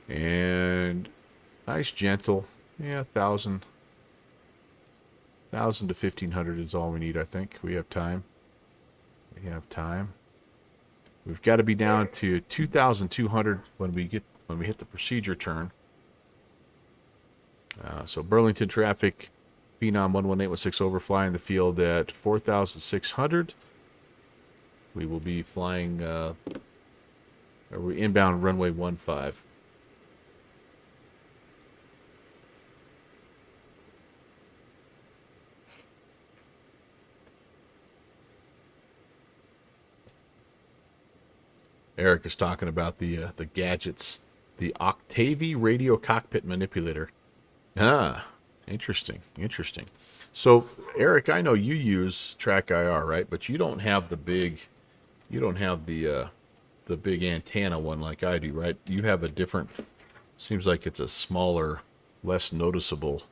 And nice gentle, yeah, 1,000 to 1,500 is all we need. I think we have time. We've got to be down to 2,200 when we hit the procedure turn. So Burlington traffic, Phenom 11816 overflying the field at 4,600. We will be flying. We're inbound runway 15. Eric is talking about the gadgets, the Octavie radio cockpit manipulator. Ah, interesting. So, Eric, I know you use Track IR, right? But you don't have the big antenna one like I do, right? You have a different. Seems like it's a smaller, less noticeable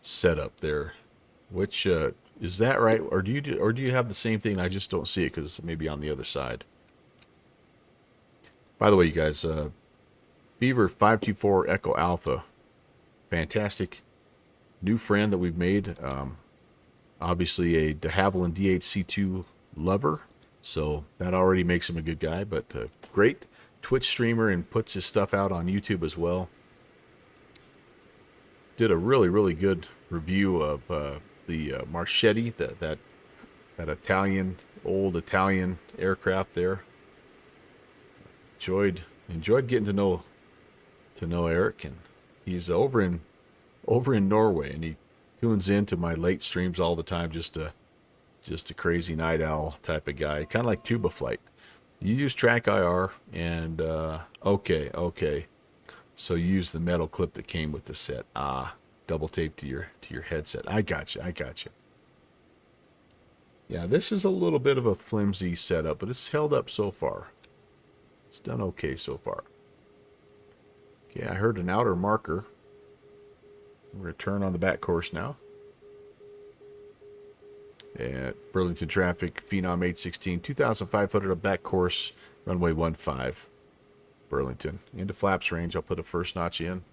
setup there. Which is that right, or do you have the same thing? I just don't see it because it's maybe on the other side. By the way, you guys, Beaver 524 Echo Alpha, fantastic new friend that we've made. Obviously a de Havilland DHC2 lover, so that already makes him a good guy. But great Twitch streamer and puts his stuff out on YouTube as well. Did a really good review of the Marchetti, that old Italian aircraft there. Enjoyed getting to know Eric, and he's over in Norway, and he tunes into my late streams all the time. Just a crazy night owl type of guy, kind of like Tuba Flight. You use Track IR, and okay. So you use the metal clip that came with the set. Double tape to your headset. I got you. Yeah, this is a little bit of a flimsy setup, but it's held up so far. It's done okay so far. Okay, I heard an outer marker. We're going to turn on the back course now. At Burlington traffic, Phenom 816, 2,500 of back course, runway 15. Burlington. Into flaps range, I'll put a first notch in.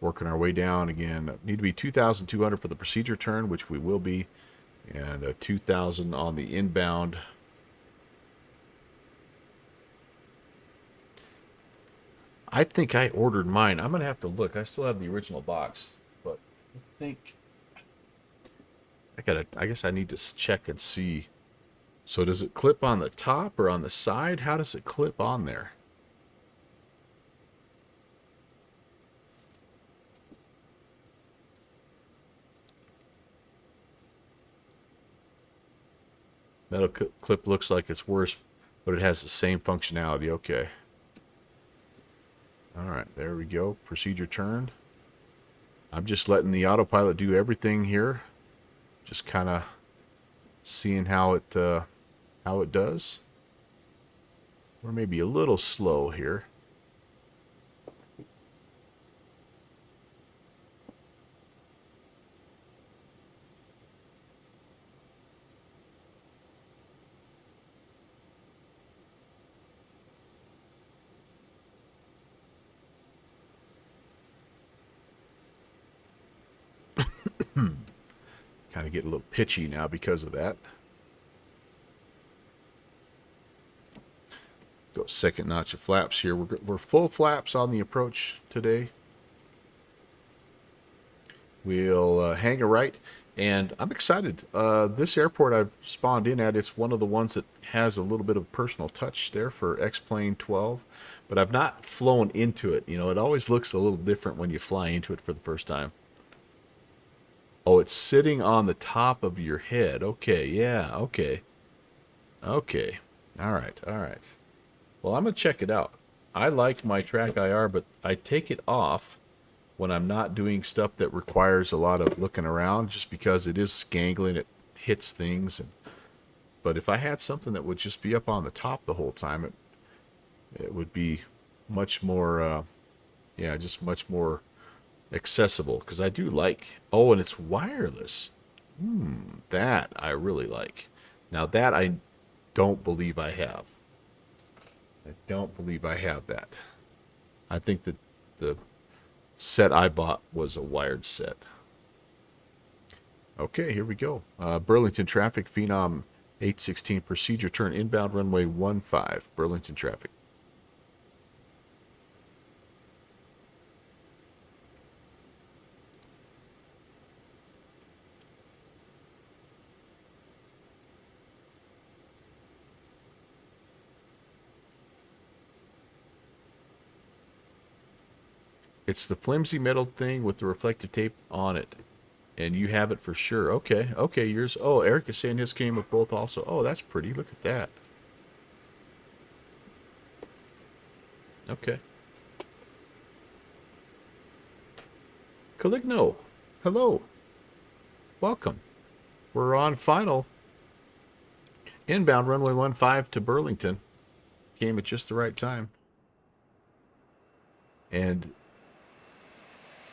Working our way down again. Need to be 2,200 for the procedure turn, which we will be, and 2,000 on the inbound. I think I ordered mine. I'm gonna have to look. I still have the original box, but I think I guess I need to check and see. So does it clip on the top or on the side? How does it clip on there? Metal clip looks like it's worse, but it has the same functionality. Okay. All right, there we go. Procedure turned. I'm just letting the autopilot do everything here. Just kind of seeing how it does. We're maybe a little slow here. Kind of get a little pitchy now because of that. Go second notch of flaps here. We're full flaps on the approach today. We'll hang a right, and I'm excited. This airport I've spawned in at, it's one of the ones that has a little bit of personal touch there for X-Plane 12, but I've not flown into it. You know, it always looks a little different when you fly into it for the first time. Oh, it's sitting on the top of your head. Okay, yeah, okay. Okay, all right, all right. Well, I'm going to check it out. I like my track IR, but I take it off when I'm not doing stuff that requires a lot of looking around, just because it is scangling, it hits things. But if I had something that would just be up on the top the whole time, it would be much more, yeah, just much more accessible. Because I do like, oh, and it's wireless. That I really like. Now that I don't believe I have. I don't believe I have that. I think that the set I bought was a wired set. Okay, here we go. Burlington traffic, Phenom 816 procedure turn inbound runway 15, Burlington traffic. It's the flimsy metal thing with the reflective tape on it. And you have it for sure. Okay, okay, yours. Oh, Eric is saying his came with both also. Oh, that's pretty. Look at that. Okay. Caligno, hello. Welcome. We're on final. Inbound runway 15 to Burlington. Came at just the right time. And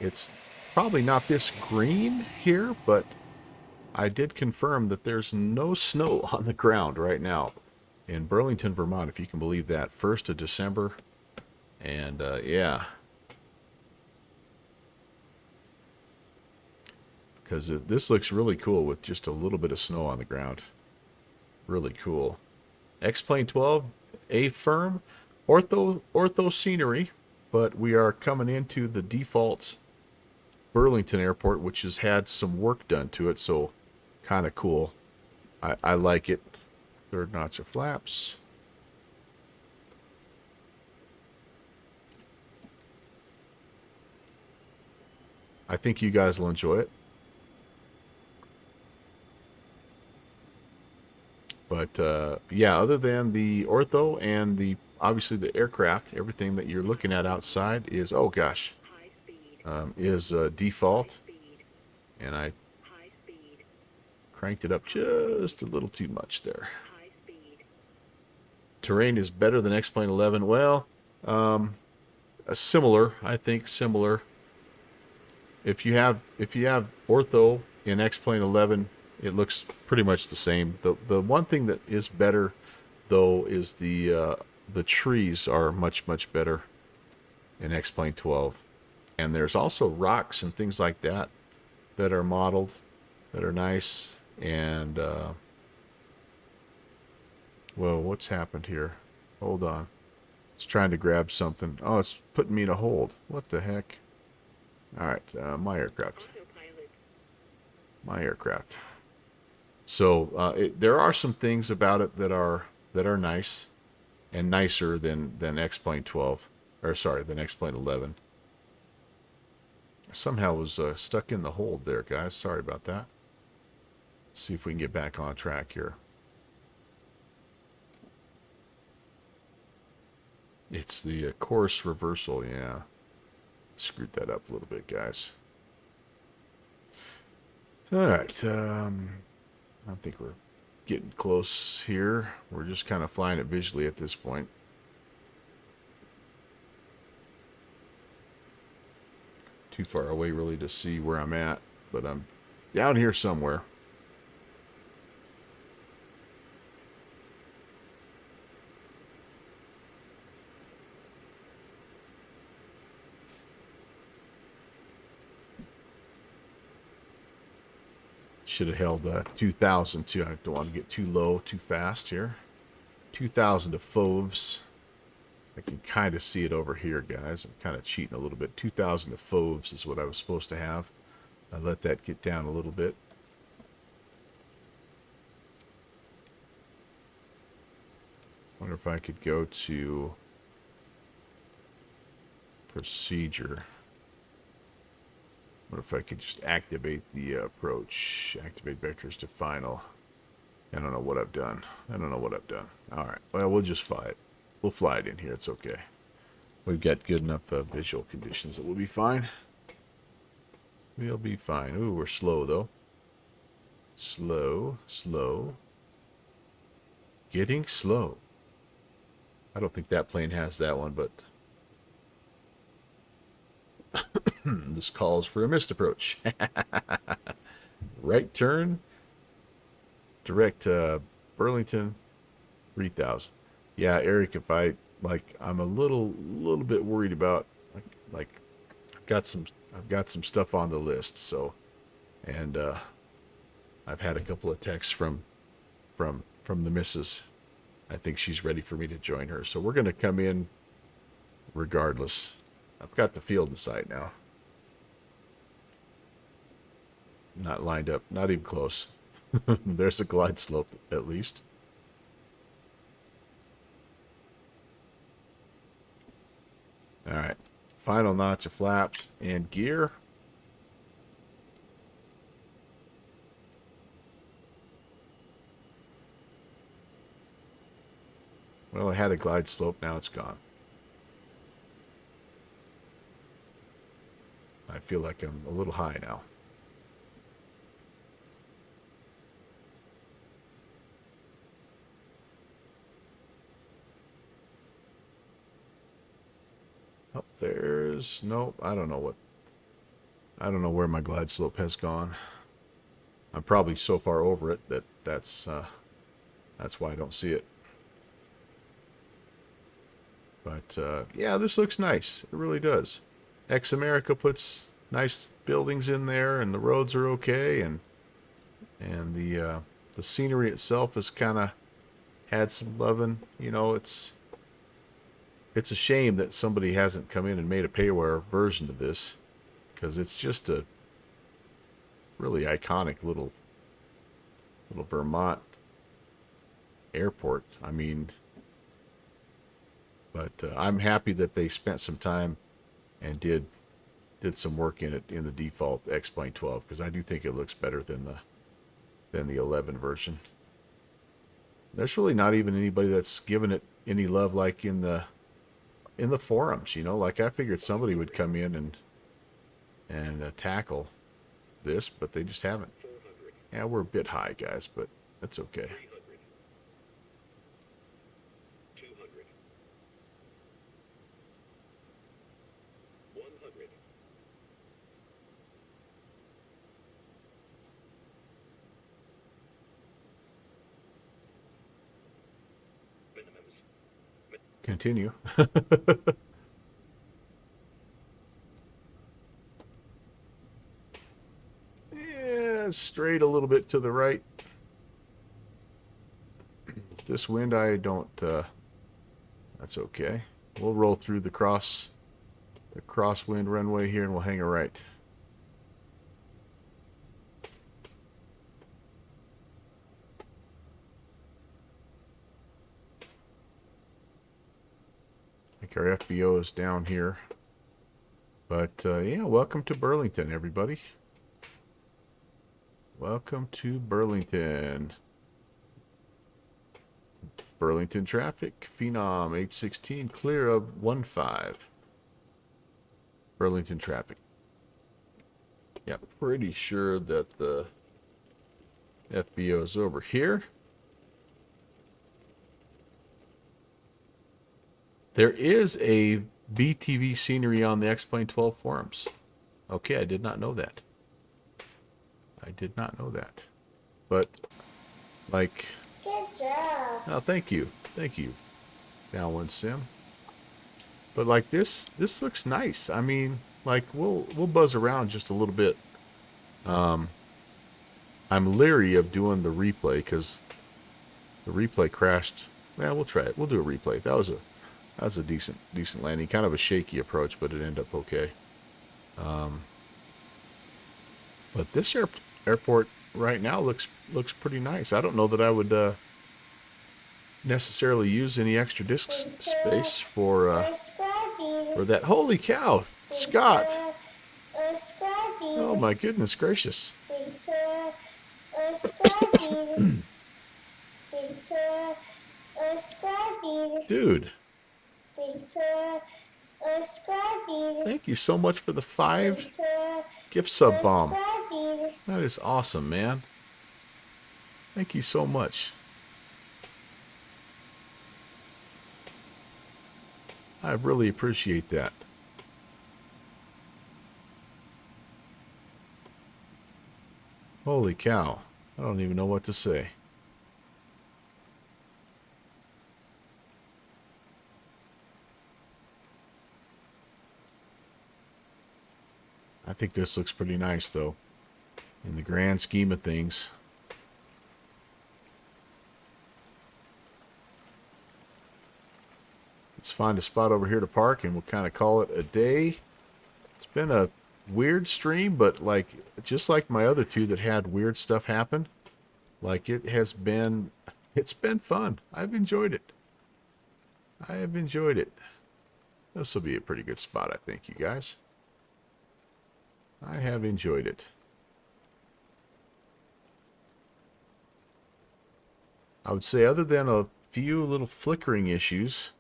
it's probably not this green here, but I did confirm that there's no snow on the ground right now in Burlington, Vermont, if you can believe that. 1st of December. And, yeah. Because this looks really cool with just a little bit of snow on the ground. Really cool. X-Plane 12, A firm, ortho scenery, but we are coming into the default Burlington Airport, which has had some work done to it, so kind of cool. I like it. Third notch of flaps. I think you guys will enjoy it. But yeah, other than the ortho and the obviously the aircraft, everything that you're looking at outside is, oh gosh, is default. And I cranked it up just a little too much there. Terrain is better than X-Plane 11. Well, similar, I think similar. If you have ortho in X-Plane 11, it looks pretty much the same. The one thing that is better though is the trees are much better in X-Plane 12. And there's also rocks and things like that that are modeled that are nice. And whoa, what's happened here? Hold on. It's trying to grab something. Oh, it's putting me in a hold. What the heck? All right, my aircraft. My aircraft. So there are some things about it that are nice and nicer than X-Plane 12, or sorry, than X-Plane 11. Somehow was stuck in the hold there, guys. Sorry about that. Let's see if we can get back on track here. It's the course reversal, yeah. Screwed that up a little bit, guys. All right, I think we're getting close here. We're just kind of flying it visually at this point. Too far away really to see where I'm at, but I'm down here somewhere. should have held 2,000 too. I don't want to get too low too fast here. 2,000 to Foves. I can kind of see it over here, guys. I'm kind of cheating a little bit. 2,000 to Foves is what I was supposed to have. I let that get down a little bit. Wonder if I could go to procedure. What if I could just activate the approach? Activate vectors to final. I don't know what I've done. I don't know what I've done. Alright, well, we'll just fly it. We'll fly it in here. It's okay. We've got good enough visual conditions that we'll be fine. We'll be fine. Ooh, we're slow, though. Slow, slow. Getting slow. I don't think that plane has that one, but... this calls for a missed approach. Right turn. Direct Burlington 3000. Yeah, Eric, if I I'm a little bit worried about like I've got some stuff on the list, so and I've had a couple of texts from the missus. I think she's ready for me to join her. So we're going to come in regardless. I've got the field in sight now. Not lined up, not even close. There's a glide slope at least. All right, final notch of flaps and gear. Well, I had a glide slope, now it's gone. I feel like I'm a little high now. Oh, there's nope. I don't know where my glide slope has gone. I'm probably so far over it that's why I don't see it. But yeah, this looks nice. It really does. Ex-America puts nice buildings in there, and the roads are okay, and the scenery itself has kind of had some loving. You know, it's a shame that somebody hasn't come in and made a payware version of this, because it's just a really iconic little Vermont airport. I mean, but I'm happy that they spent some time and did some work in it in the default X-Plane 12, because I do think it looks better than the 11 version. There's really not even anybody that's given it any love, like in the forums, you know. Like, I figured somebody would come in and tackle this, but they just haven't. Yeah, we're a bit high, guys, but that's okay. 200. 100. Minimums. Continue. Yeah, straight a little bit to the right. This wind, I don't, that's okay. We'll roll through the crosswind runway here, and we'll hang a right. I think our FBO is down here. But, yeah, welcome to Burlington, everybody. Welcome to Burlington. Burlington traffic, Phenom 816, clear of 15. Burlington traffic. Yeah, pretty sure that the FBO is over here. There is a BTV scenery on the X-Plane 12 forums. Okay, I did not know that. I did not know that. But, like... Good job. Oh, thank you. Thank you, Downwind Sim. But, like, this looks nice. I mean, like, we'll buzz around just a little bit. I'm leery of doing the replay because the replay crashed. Yeah, we'll try it. We'll do a replay. That was a decent landing. Kind of a shaky approach, but it ended up okay. But this airport right now looks pretty nice. I don't know that I would necessarily use any extra disk space for that. Holy cow, Scott! Oh my goodness gracious! Dude, thank you so much for the 5 gift sub bomb. That is awesome, man. Thank you so much. I really appreciate that. Holy cow. I don't even know what to say. I think this looks pretty nice, though, in the grand scheme of things. Let's find a spot over here to park, and we'll kind of call it a day. It's been a weird stream, but like just like my other two that had weird stuff happen, like it's been fun. I've enjoyed it. I have enjoyed it. This will be a pretty good spot, I think, you guys. I have enjoyed it. I would say, other than a few little flickering issues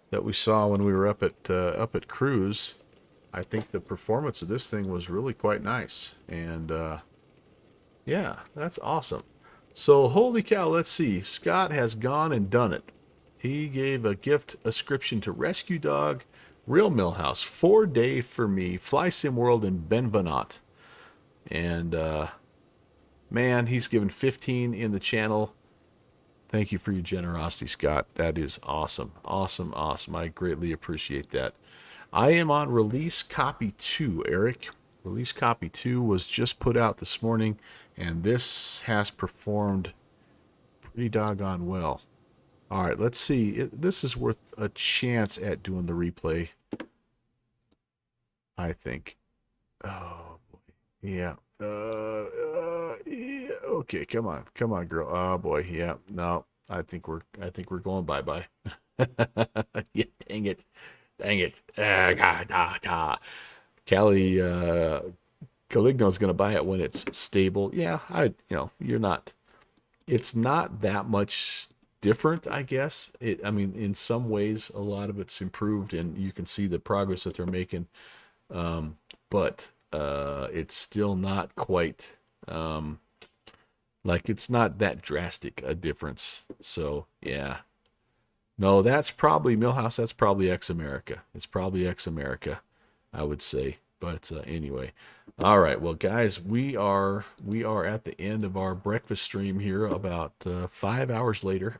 that we saw when we were up at Cruise, I think the performance of this thing was really quite nice. And yeah, that's awesome. So holy cow, let's see. Scott has gone and done it. He gave a gift ascription to Rescue Dog, Real Millhouse, 4-day for me, Fly Sim World, and Benvenat. And man, he's given 15 in the channel. Thank you for your generosity, Scott. That is awesome. Awesome, awesome. I greatly appreciate that. I am on release copy 2, Eric. Release copy 2 was just put out this morning, and this has performed pretty doggone well. All right, let's see. This is worth a chance at doing the replay, I think. Oh, boy. Yeah. Yeah. Okay, come on, girl. Oh boy, yeah. No, I think we're going bye-bye. Yeah, dang it. Callie Caligno's gonna buy it when it's stable. Yeah, it's not that much different, I guess. I mean, in some ways, a lot of it's improved, and you can see the progress that they're making. But it's still not quite, like, it's not that drastic a difference. So, yeah. No, that's probably Millhouse. That's probably X-America. It's probably X-America, I would say. But anyway. All right. Well, guys, we are at the end of our breakfast stream here about 5 hours later.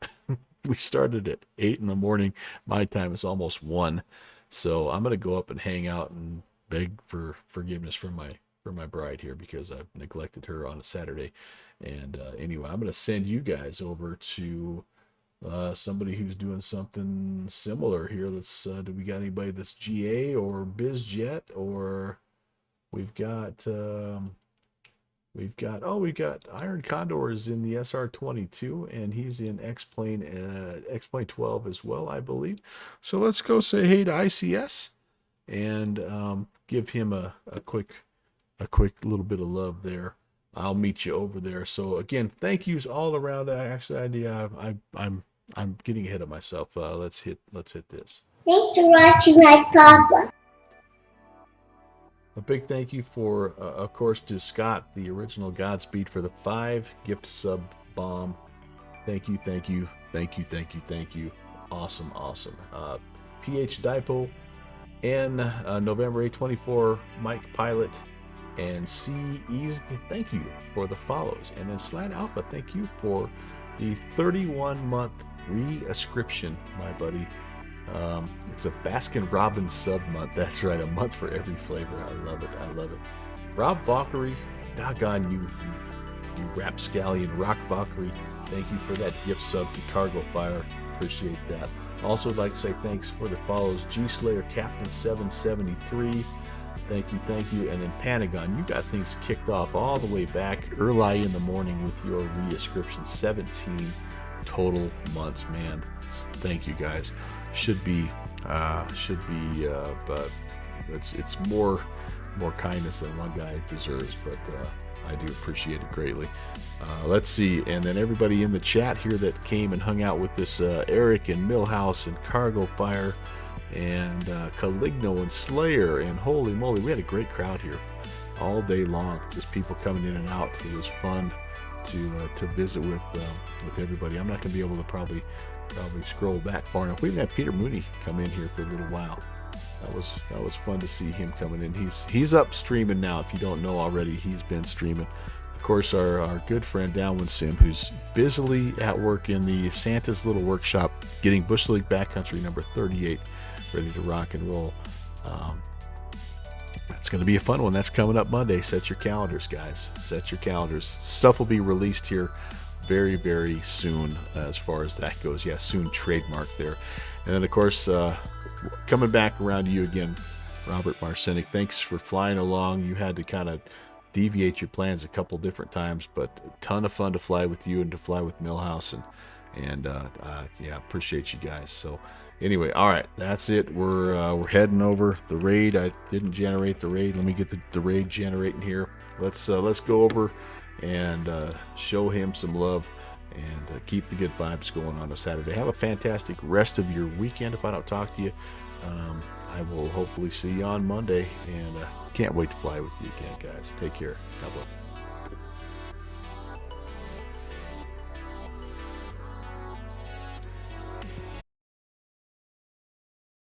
We started at 8 in the morning. My time is almost 1. So I'm going to go up and hang out and beg for forgiveness from my bride here because I've neglected her on a Saturday. And anyway, I'm going to send you guys over to somebody who's doing something similar here. Let's do we got anybody that's GA or BizJet, or we've got Iron Condor is in the SR-22, and he's in X-Plane 12 as well, I believe. So let's go say hey to ICS and give him a quick little bit of love there. I'll meet you over there. So again, thank yous all around. Actually, I'm getting ahead of myself. Let's hit this. Thanks for watching my papa. A big thank you for, of course, to Scott, the original Godspeed, for the 5 gift sub bomb. Thank you. Awesome. PH Dipo, N, November 824, Mike Pilot, and C Ease, thank you for the follows. And then Slat Alpha, thank you for the 31-month re-ascription, my buddy. It's a Baskin Robbins sub month. That's right, a month for every flavor. I love it. Rob Valkyrie, doggone you You Rapscallion Rock Valkyrie, thank you for that gift sub to Cargo Fire. Appreciate that. Also, would like to say thanks for the follows. G Slayer Captain 773. Thank you. And then Panagon, you got things kicked off all the way back early in the morning with your reinscription. 17 total months, man. Thank you guys. Should be, but it's more kindness than one guy deserves, but I do appreciate it greatly. Let's see, and then everybody in the chat here that came and hung out with this, Eric and Millhouse and Cargo Fire and Caligno and Slayer, and holy moly, we had a great crowd here all day long. Just people coming in and out. It was fun to visit with everybody. I'm not going to be able to probably scroll back far enough. We even had Peter Mooney come in here for a little while. That was fun to see him coming in. He's up streaming now. If you don't know already, he's been streaming. Of course, our good friend Downwind Sim, who's busily at work in the Santa's Little Workshop, getting Bush League Backcountry number 38 ready to rock and roll. That's going to be a fun one. That's coming up Monday. Set your calendars, guys. Set your calendars. Stuff will be released here very, very soon as far as that goes. Yeah, soon trademark there. And then, of course, coming back around to you again, Robert Marcinic. Thanks for flying along. You had to kind of deviate your plans a couple different times, but a ton of fun to fly with you and to fly with Millhouse. And yeah, appreciate you guys. So anyway, all right, that's it. We're heading over the raid. I didn't generate the raid. Let me get the raid generating here. Let's go over and show him some love and keep the good vibes going on a Saturday. Have a fantastic rest of your weekend. If I don't talk to you, I will hopefully see you on Monday, and can't wait to fly with you again, guys. Take care. God bless.